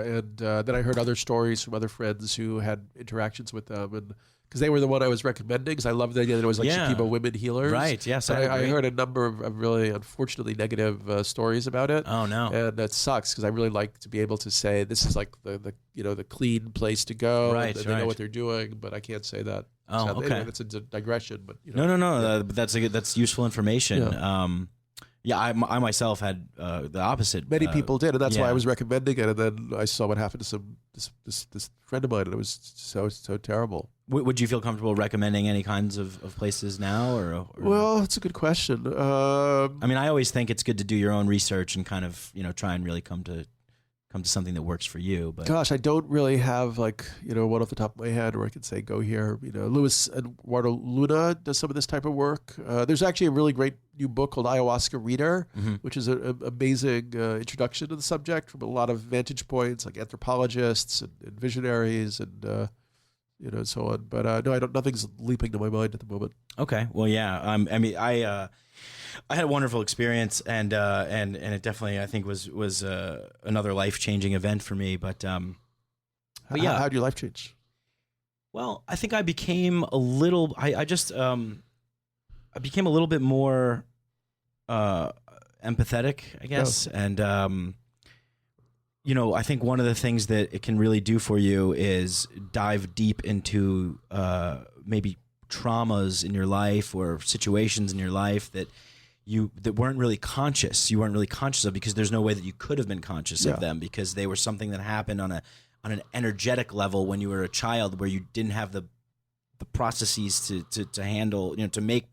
And then I heard other stories from other friends who had interactions with them, and because they were the one I was recommending, because I loved the idea that it was like Shipibo women healers. Right, yes. I heard a number of really, unfortunately, negative stories about it. Oh, no. And that sucks, because I really like to be able to say, this is like the clean place to go. Right, and they know what they're doing, but I can't say that. Oh, sadly. okay. Anyway, that's a digression. But No. But that's useful information. Yeah. I myself had the opposite. Many people did, and that's why I was recommending it. And then I saw what happened to this friend of mine, and it was so terrible. Would you feel comfortable recommending any kinds of places now, or? Well, it's a good question. I mean, I always think it's good to do your own research and kind of try and really come to something that works for you. But gosh, I don't really have one off the top of my head where I could say go here. Luis Eduardo Luna does some of this type of work. There's actually a really great new book called Ayahuasca Reader, which is an amazing introduction to the subject from a lot of vantage points, like anthropologists and visionaries and so on. But no, nothing's leaping to my mind at the moment. Okay, well, yeah. I mean, I had a wonderful experience, and it definitely, I think, was another life-changing event for me. But yeah, how did your life change? Well, I think I became a little. I became a little bit more empathetic, I guess, and I think one of the things that it can really do for you is dive deep into maybe traumas in your life or situations in your life that weren't really conscious. You weren't really conscious of, because there's no way that you could have been conscious of them, because they were something that happened on an energetic level when you were a child, where you didn't have the processes to handle, to make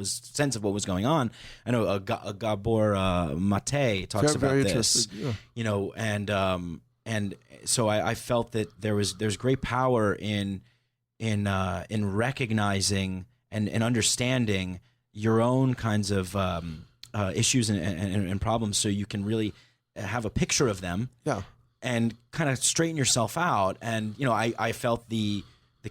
sense of what was going on. I know Gabor Mate talks about this, and so I felt that there's great power in recognizing and understanding your own kinds of issues and problems, so you can really have a picture of them, and kind of straighten yourself out. And I felt the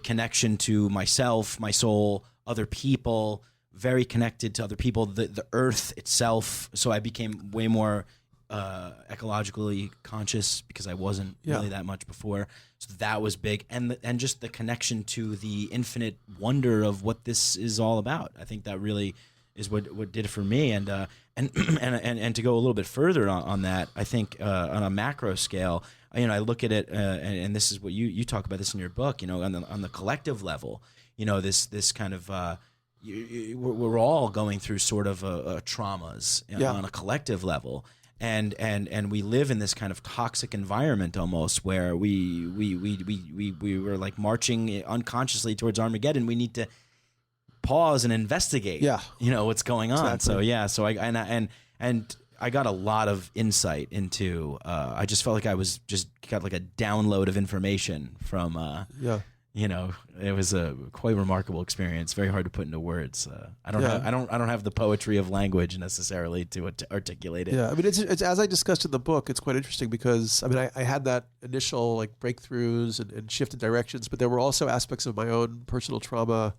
connection to myself, my soul, other people, very connected to other people, the earth itself. So I became way more ecologically conscious, because I wasn't really that much before. So that was big, and just the connection to the infinite wonder of what this is all about. I think that really is what did it for me. And to go a little bit further on that, I think on a macro scale, I look at it, and this is what you talk about this in your book. On the collective level, this kind of we're all going through sort of traumas on a collective level. And we live in this kind of toxic environment almost, where we were like marching unconsciously towards Armageddon. We need to pause and investigate, what's going on. Exactly. So I got a lot of insight into. I just felt like I was just got like a download of information from. It was a quite remarkable experience. Very hard to put into words. I don't have the poetry of language necessarily to articulate it. Yeah, I mean, it's as I discussed in the book. It's quite interesting, because I had that initial like breakthroughs and shift in directions, but there were also aspects of my own personal trauma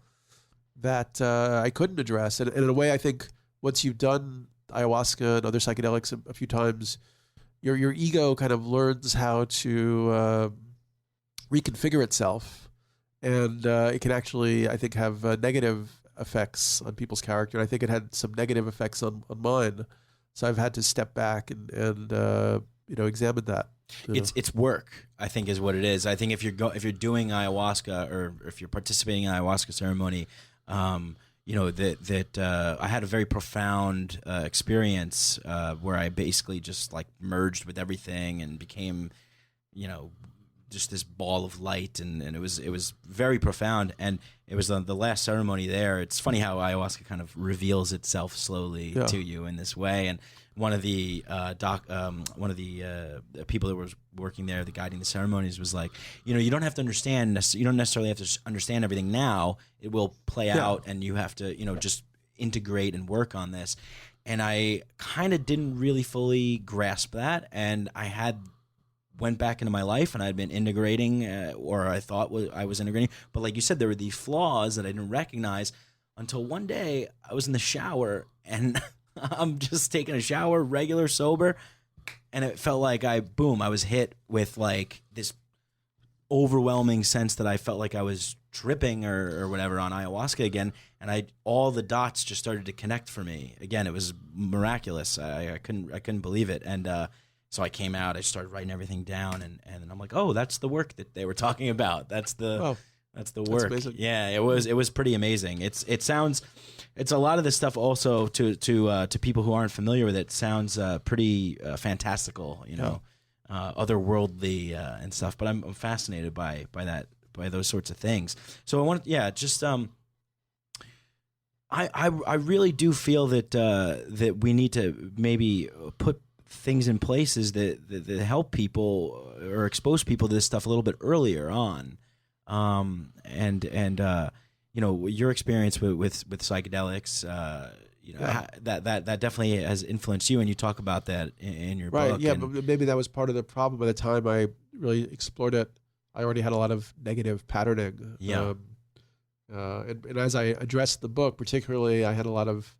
that I couldn't address. And in a way, I think once you've done ayahuasca and other psychedelics a few times, your ego kind of learns how to reconfigure itself, and it can actually, I think, have negative effects on people's character. And I think it had some negative effects on mine. So I've had to step back and examine that. It's work, I think, is what it is. I think if you're doing ayahuasca, or if you're participating in an ayahuasca ceremony, I had a very profound experience where I basically just like merged with everything and became, just this ball of light, and it was very profound. And it was the last ceremony there. It's funny how ayahuasca kind of reveals itself slowly to you in this way. And one of the people that was working there, the guiding the ceremonies, was like, you don't have to understand. You don't necessarily have to understand everything now. It will play out, and you have to, just integrate and work on this. And I kind of didn't really fully grasp that, and I went back into my life, and I'd been integrating, or I thought I was integrating. But like you said, there were these flaws that I didn't recognize until one day I was in the shower, and I'm just taking a shower, regular, sober, and it felt like I was hit with like this overwhelming sense that I felt like I was tripping or whatever on ayahuasca again, and all the dots just started to connect for me again. It was miraculous. I couldn't believe it, and so I came out. I started writing everything down, and I'm like, oh, that's the work that they were talking about. That's the work. Amazing. Yeah, it was pretty amazing. It's a lot of this stuff also to people who aren't familiar with it sounds pretty fantastical, otherworldly and stuff. But I'm fascinated by those sorts of things. So I want I really do feel that we need to maybe put things in places that help people or expose people to this stuff a little bit earlier on. Your experience with psychedelics, that definitely has influenced you, and you talk about that in your book. Right, yeah, but maybe that was part of the problem. By the time I really explored it, I already had a lot of negative patterning. Yeah. And as I addressed the book, particularly, I had a lot of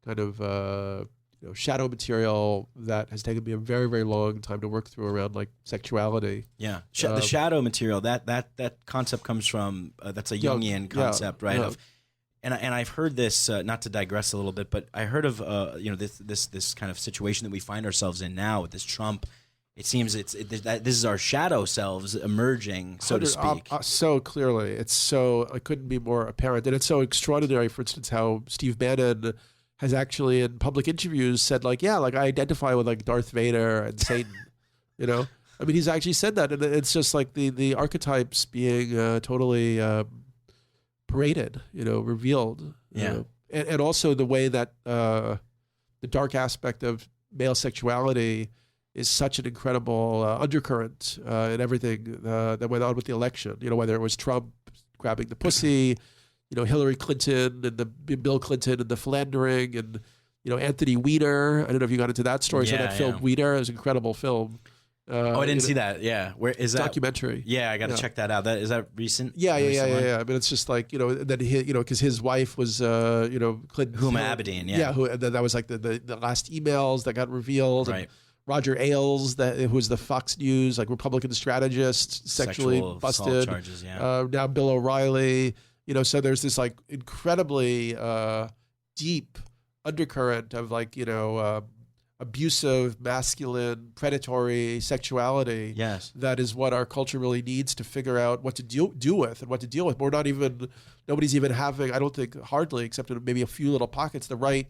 kind of shadow material that has taken me a very, very long time to work through around like sexuality. Yeah, the shadow material, that concept comes from that's a Jungian concept, right? Yeah. And I've heard this, not to digress a little bit, but I heard of this kind of situation that we find ourselves in now with this Trump. It seems this is our shadow selves emerging, so to speak. So clearly, it couldn't be more apparent, and it's so extraordinary. For instance, how Steve Bannon has actually in public interviews said I identify with like Darth Vader and Satan, I mean, he's actually said that, and it's just like the archetypes being totally paraded, revealed, and also the way that the dark aspect of male sexuality is such an incredible undercurrent in everything that went on with the election, whether it was Trump grabbing the pussy, Hillary Clinton and the Bill Clinton and the philandering, and Anthony Weiner. I don't know if you got into that story. So that film Weiner is an incredible film. I didn't see that. Yeah, where is that? Documentary. Yeah, I got to check that out. Is that recent? Yeah. I mean, it's just like that. Because his wife was Clinton. Huma Abedin. Yeah. Yeah. That was like the last emails that got revealed. Right. Roger Ailes, who was the Fox News Republican strategist, sexually busted. Charges, yeah. Now Bill O'Reilly. So there's this like incredibly deep undercurrent of abusive, masculine, predatory sexuality. Yes. That is what our culture really needs to figure out what to do with and what to deal with. Nobody's even having, I don't think hardly, except in maybe a few little pockets, the right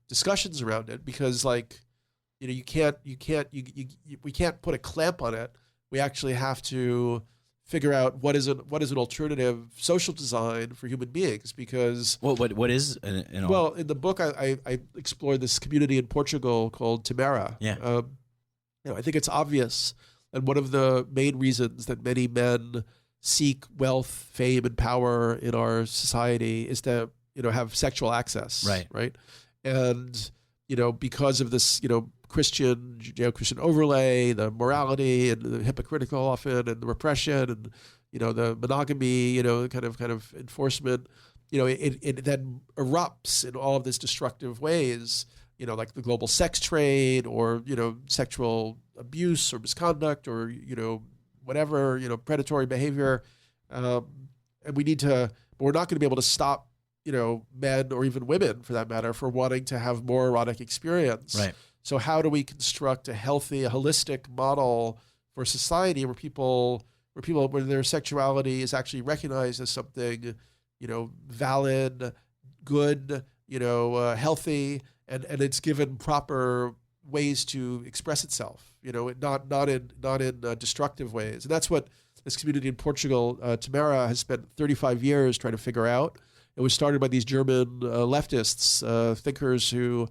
discussions around it, because we can't put a clamp on it. We actually have to figure out what is an alternative social design for human beings, because what is well, in the book I explored this community in Portugal called Timera. Yeah. I think it's obvious that one of the main reasons that many men seek wealth, fame, and power in our society is to have sexual access. Right. And because of this Christian, Judeo-Christian overlay, the morality and the hypocritical often, and the repression, and the monogamy, kind of enforcement, it then erupts in all of this destructive ways, like the global sex trade or, sexual abuse or misconduct or, whatever, predatory behavior. And we need to, but we're not going to be able to stop, men or even women for that matter, for wanting to have more erotic experience. Right. So how do we construct a healthy, a holistic model for society where their sexuality is actually recognized as something, valid, good, healthy, and it's given proper ways to express itself, not in destructive ways. And that's what this community in Portugal, Tamara, has spent 35 years trying to figure out. It was started by these German leftists, thinkers who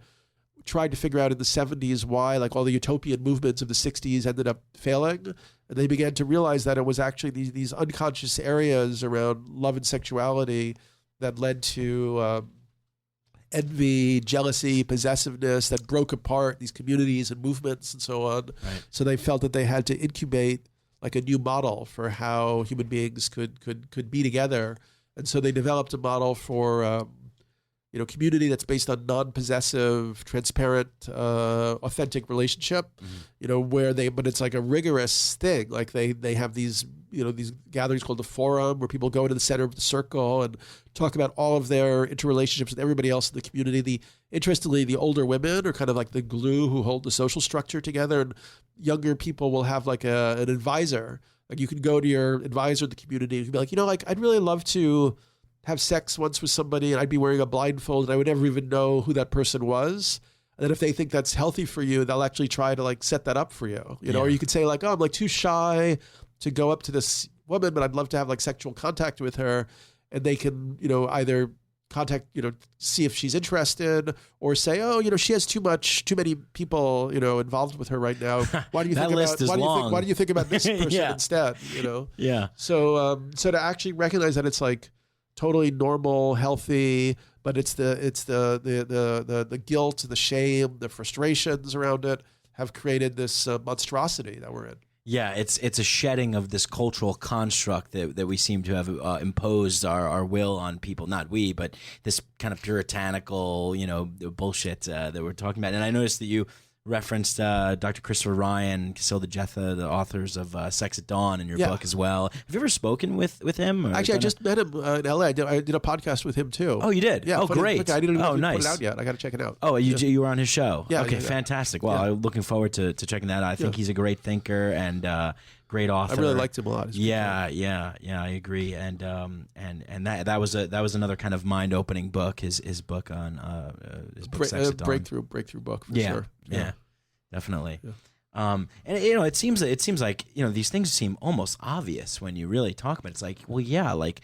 tried to figure out in the 70s why like all the utopian movements of the 60s ended up failing. And they began to realize that it was actually these unconscious areas around love and sexuality that led to envy, jealousy, possessiveness that broke apart these communities and movements and so on. Right. So they felt that they had to incubate like a new model for how human beings could be together. And so they developed a model for community that's based on non-possessive, transparent, authentic relationship. But it's like a rigorous thing. Like they have these gatherings called the forum where people go into the center of the circle and talk about all of their interrelationships with everybody else in the community. Interestingly, the older women are kind of like the glue who hold the social structure together, and younger people will have like an advisor. Like you can go to your advisor in the community and you can be like, I'd really love to have sex once with somebody and I'd be wearing a blindfold and I would never even know who that person was. And then if they think that's healthy for you, they'll actually try to like set that up for you, or you could say like, oh, I'm like too shy to go up to this woman, but I'd love to have like sexual contact with her. And they can, either contact, see if she's interested or say, oh, she has too many people, involved with her right now. Why do you think why do you think about this person instead? Yeah. So to actually recognize that it's like totally normal, healthy, but it's the guilt, the shame, the frustrations around it have created this monstrosity that we're in. Yeah, it's a shedding of this cultural construct that we seem to have imposed our will on people. Not we, but this kind of puritanical, bullshit that we're talking about. And I noticed that you referenced Dr. Christopher Ryan, Casilda Jetha, the authors of Sex at Dawn in your book as well. Have you ever spoken with him? Actually, I just met him in LA. I did a podcast with him too. Oh, you did? Yeah. Oh, great. I didn't even nice. put it out yet. I got to check it out. Oh, you were on his show? Yeah. Okay, fantastic. Well, I'm looking forward to checking that out. I think he's a great thinker and great author. I really liked him a lot. Yeah, I agree. And that was another kind of mind opening book. His book on Sex at Dawn. breakthrough book for sure. Yeah. Definitely. Yeah. And it seems like these things seem almost obvious when you really talk about it. It's like, well, yeah, like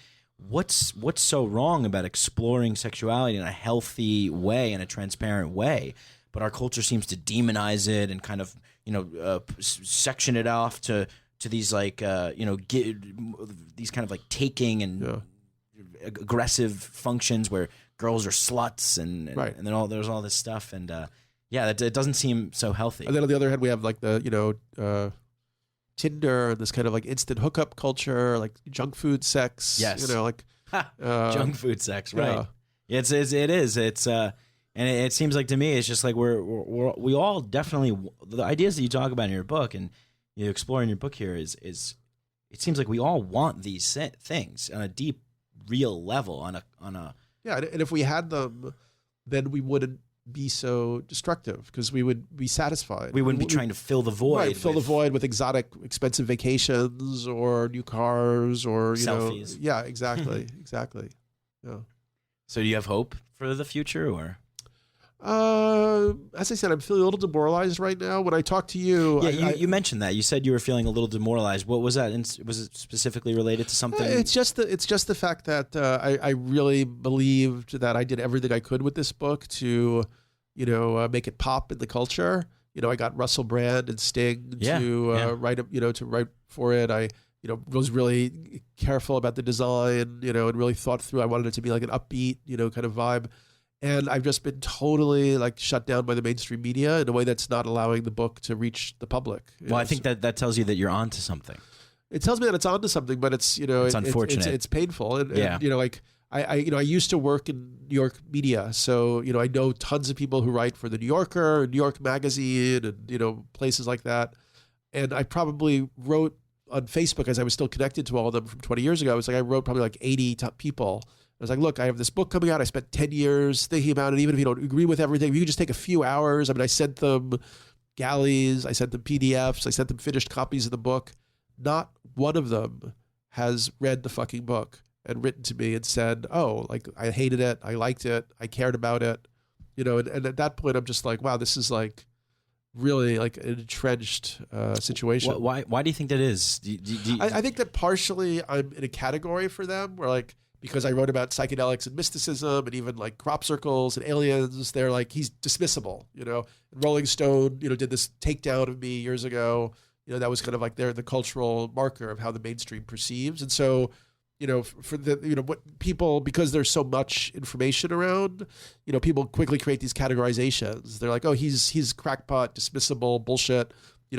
what's so wrong about exploring sexuality in a healthy way, in a transparent way? But our culture seems to demonize it and kind of section it off to these like these kind of like taking and aggressive functions where girls are sluts and then there's all this stuff and. It doesn't seem so healthy. And then on the other hand, we have like the Tinder and this kind of like instant hookup culture, like junk food sex. Yes, junk food sex, right? Yeah. It is. It's and it seems like to me, it's just like we all definitely the ideas that you talk about in your book and you explore in your book here is it seems like we all want these things on a deep, real level on a. Yeah, and if we had them, then we wouldn't be so destructive because we would be satisfied. We wouldn't be trying to fill the void. Right, fill the void with exotic, expensive vacations or new cars or selfies. Yeah, exactly, exactly. Yeah. So do you have hope for the future, or? As I said, I'm feeling a little demoralized right now. When I talk to you, you mentioned that. You said you were feeling a little demoralized. What was that? Was it specifically related to something? It's just the fact that I really believed that I did everything I could with this book to, make it pop in the culture. I got Russell Brand and Sting to write for it. I was really careful about the design, and really thought through. I wanted it to be like an upbeat, kind of vibe. And I've just been totally like shut down by the mainstream media in a way that's not allowing the book to reach the public. Well, I think that tells you that you're onto something. It tells me that it's onto something, but it's, it's unfortunate. It's painful. And like I used to work in New York media, so I know tons of people who write for the New Yorker, New York Magazine, and places like that. And I probably wrote on Facebook, as I was still connected to all of them from 20 years ago. I wrote probably like 80 top people. I was like, look, I have this book coming out. I spent 10 years thinking about it. Even if you don't agree with everything, if you could just take a few hours. I mean, I sent them galleys, I sent them PDFs, I sent them finished copies of the book. Not one of them has read the fucking book and written to me and said, oh, like, I hated it, I liked it, I cared about it. And at that point, I'm just like, wow, this is like really like an entrenched situation. Why do you think that is? I think that partially I'm in a category for them where, like, because I wrote about psychedelics and mysticism and even like crop circles and aliens, they're like, he's dismissible, And Rolling Stone, did this takedown of me years ago. That was kind of like the cultural marker of how the mainstream perceives. And so, for the, what people, because there's so much information around, people quickly create these categorizations. They're like, oh, he's crackpot, dismissible, bullshit.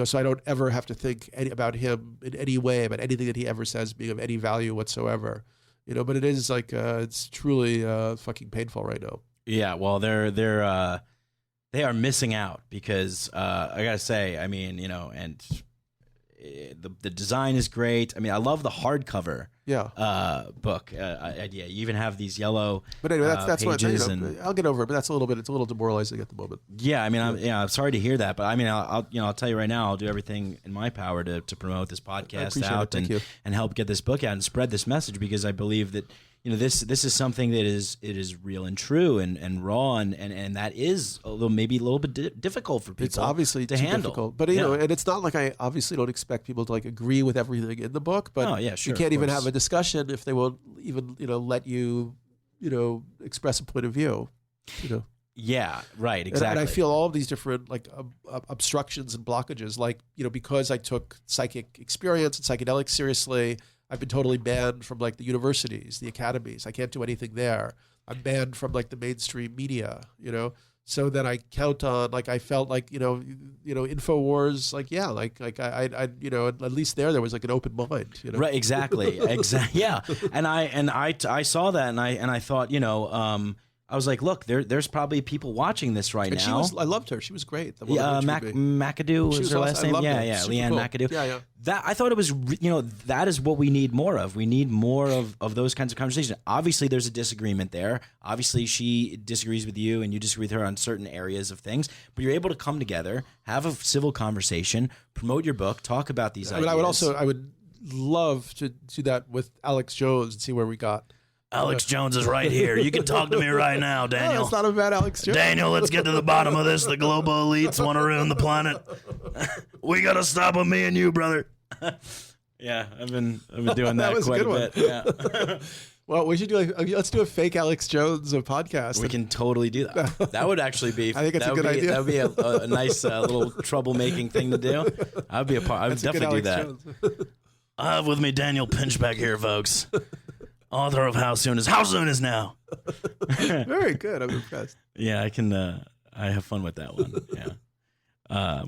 So I don't ever have to think about him in any way, about anything that he ever says being of any value whatsoever. But it is like, it's truly fucking painful right now. Yeah, well, they are missing out because I gotta say, I mean, and the design is great. I mean, I love the hardcover book idea. You even have these yellow but anyway, that's pages what I'll get over it, but it's a little demoralizing at the moment. Yeah, I mean, I'm sorry to hear that, but I mean, I'll tell you right now, I'll do everything in my power to promote this podcast out and help get this book out and spread this message, because I believe that this is something that is real and true and raw and that is maybe a little bit difficult for people. It's obviously to handle, difficult, but and it's not like I obviously don't expect people to like agree with everything in the book, but sure, you can't even have a discussion if they won't even let you express a point of view. Yeah, right, exactly. And I feel all of these different like obstructions and blockages, like because I took psychic experience and psychedelics seriously, I've been totally banned from like the universities, the academies. I can't do anything there. I'm banned from like the mainstream media, So then I count on, like, I felt like, InfoWars, like, yeah, like I at least there was like an open mind, Right, exactly. Yeah. And I saw that and I thought, I was like, look, there's probably people watching this right now. I loved her. She was great. Mcadoo was her last name. Yeah, Leanne cool. Mcadoo. Yeah. That I thought it was, that is what we need more of. We need more of those kinds of conversations. Obviously, there's a disagreement there. Obviously, she disagrees with you, and you disagree with her on certain areas of things. But you're able to come together, have a civil conversation, promote your book, talk about these ideas. I would love to do that with Alex Jones and see where we got. Alex Jones is right here. You can talk to me right now, Daniel. No, it's not about Alex Jones. Daniel, let's get to the bottom of this. The global elites want to ruin the planet. We got to stop with me and you, brother. Yeah, I've been doing that quite a bit. Yeah. Well, we should let's do a fake Alex Jones podcast. We can totally do that. That would actually be. I think it's a good idea. That would be a nice little troublemaking thing to do. I would be a part. I would definitely do that. I have with me Daniel Pinchbeck here, folks. Author of How Soon Is Now. Very good. I'm impressed. Yeah, I can. I have fun with that one. Yeah.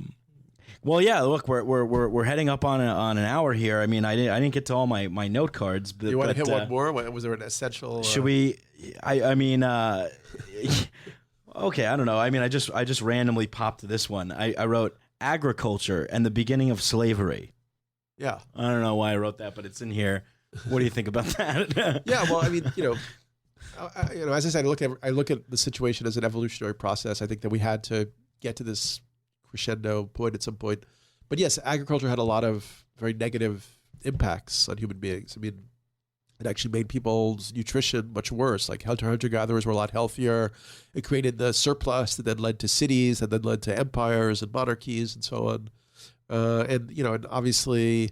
Well, yeah. Look, we're heading up on an hour here. I mean, I didn't get to all my note cards. But, you want to hit one more? Was there an essential? Should we? I mean. Okay, I don't know. I mean, I just randomly popped this one. I wrote agriculture and the beginning of slavery. Yeah. I don't know why I wrote that, but it's in here. What do you think about that? Yeah, well, I mean, as I said, I look at the situation as an evolutionary process. I think that we had to get to this crescendo point at some point. But yes, agriculture had a lot of very negative impacts on human beings. I mean, it actually made people's nutrition much worse. Like hunter-gatherers were a lot healthier. It created the surplus that then led to cities and then led to empires and monarchies and so on. And obviously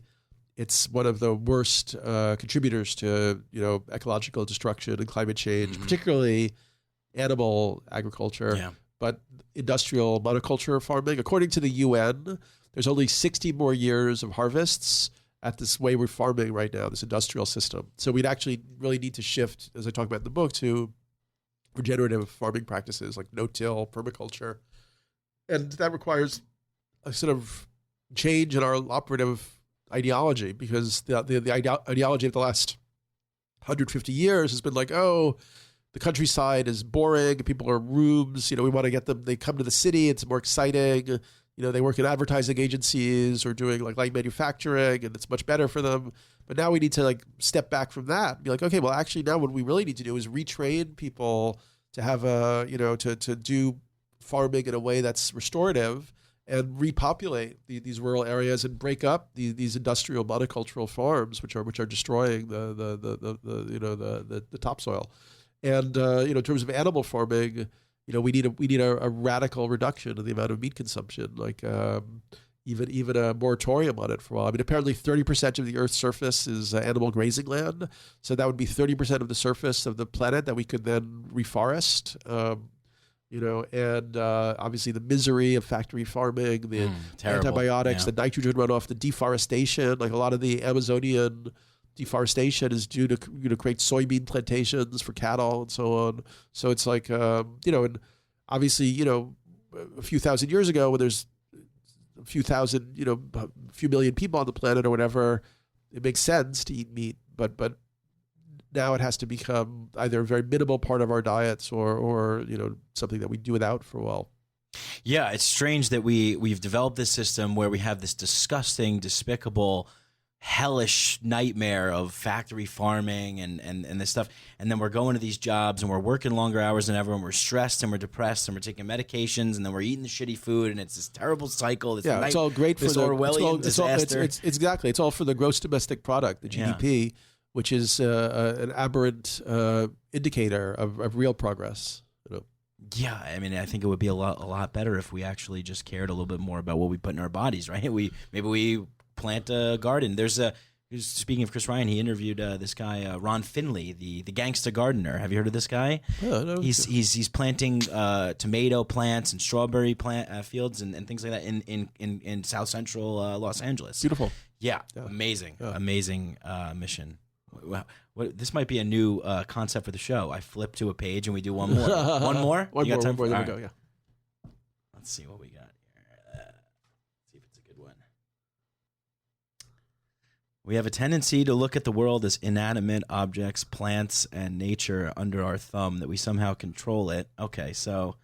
it's one of the worst contributors to ecological destruction and climate change, particularly animal agriculture. Yeah. But industrial monoculture farming, according to the UN, there's only 60 more years of harvests at this way we're farming right now, this industrial system. So we'd actually really need to shift, as I talk about in the book, to regenerative farming practices like no-till, permaculture. And that requires a sort of change in our operative ideology, because the ideology of the last 150 years has been like, oh, the countryside is boring. People are rubes. We want to get them. They come to the city. It's more exciting. They work in advertising agencies or doing like light manufacturing, and it's much better for them. But now we need to like step back from that and be like, okay, well, actually now what we really need to do is retrain people to have to do farming in a way that's restorative and repopulate these rural areas and break up these industrial monocultural farms, which are destroying the topsoil. And in terms of animal farming, we need a radical reduction in the amount of meat consumption, like even a moratorium on it for a while. I mean, apparently 30% of the Earth's surface is animal grazing land, so that would be 30% of the surface of the planet that we could then reforest. And obviously the misery of factory farming, the antibiotics, the nitrogen runoff, the deforestation. Like a lot of the Amazonian deforestation is due to create soybean plantations for cattle and so on. So it's like and obviously a few thousand years ago when there's a few thousand a few million people on the planet or whatever, it makes sense to eat meat, but now it has to become either a very minimal part of our diets or something that we do without for a while. Yeah, it's strange that we've developed this system where we have this disgusting, despicable, hellish nightmare of factory farming and this stuff, and then we're going to these jobs and we're working longer hours than ever, and we're stressed and we're depressed and we're taking medications and then we're eating the shitty food, and it's this terrible cycle. It's all great for the Orwellian disaster. It's all for the gross domestic product, the GDP, which is an aberrant indicator of real progress. Yeah, I mean, I think it would be a lot better if we actually just cared a little bit more about what we put in our bodies, right? Maybe we plant a garden. Speaking of Chris Ryan, he interviewed this guy Ron Finley, the gangsta gardener. Have you heard of this guy? No. He's planting tomato plants and strawberry plant fields and things like that in South Central Los Angeles. Beautiful. Yeah. Amazing mission. Wow. This might be a new concept for the show. I flip to a page and we do one more. One more? One more. There we go. Yeah. Let's see what we got here. See if it's a good one. We have a tendency to look at the world as inanimate objects, plants, and nature under our thumb, that we somehow control it. Okay, so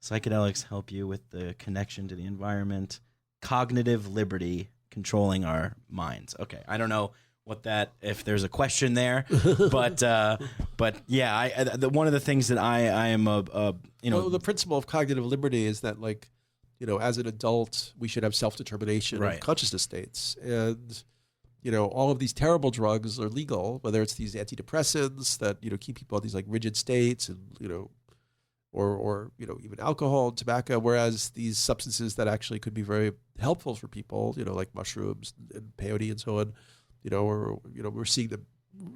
psychedelics help you with the connection to the environment. Cognitive liberty, controlling our minds. Okay, I don't know if there's a question there, but yeah, one of the things that I am the principle of cognitive liberty is that as an adult we should have self-determination of consciousness states, and all of these terrible drugs are legal, whether it's these antidepressants that keep people in these rigid states, and or even alcohol and tobacco, whereas these substances that actually could be very helpful for people, like mushrooms and peyote and so on. We're seeing the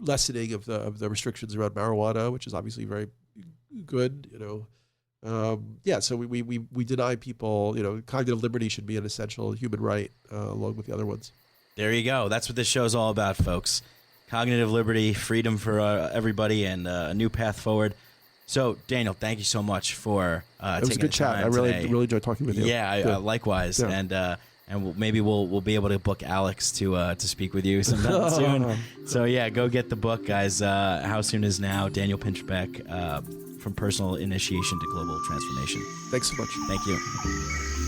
lessening of the restrictions around marijuana, which is obviously very good. So we deny people. Cognitive liberty should be an essential human right along with the other ones. There you go. That's what this show's all about, folks. Cognitive liberty, freedom for everybody, and a new path forward. So, Daniel, thank you so much for taking the time. It was a good chat. I really enjoyed talking with you. Yeah, likewise. Yeah. And maybe we'll be able to book Alex to speak with you sometime soon. So yeah, go get the book, guys. How Soon Is Now, Daniel Pinchbeck, From Personal Initiation to Global Transformation. Thanks so much. Thank you.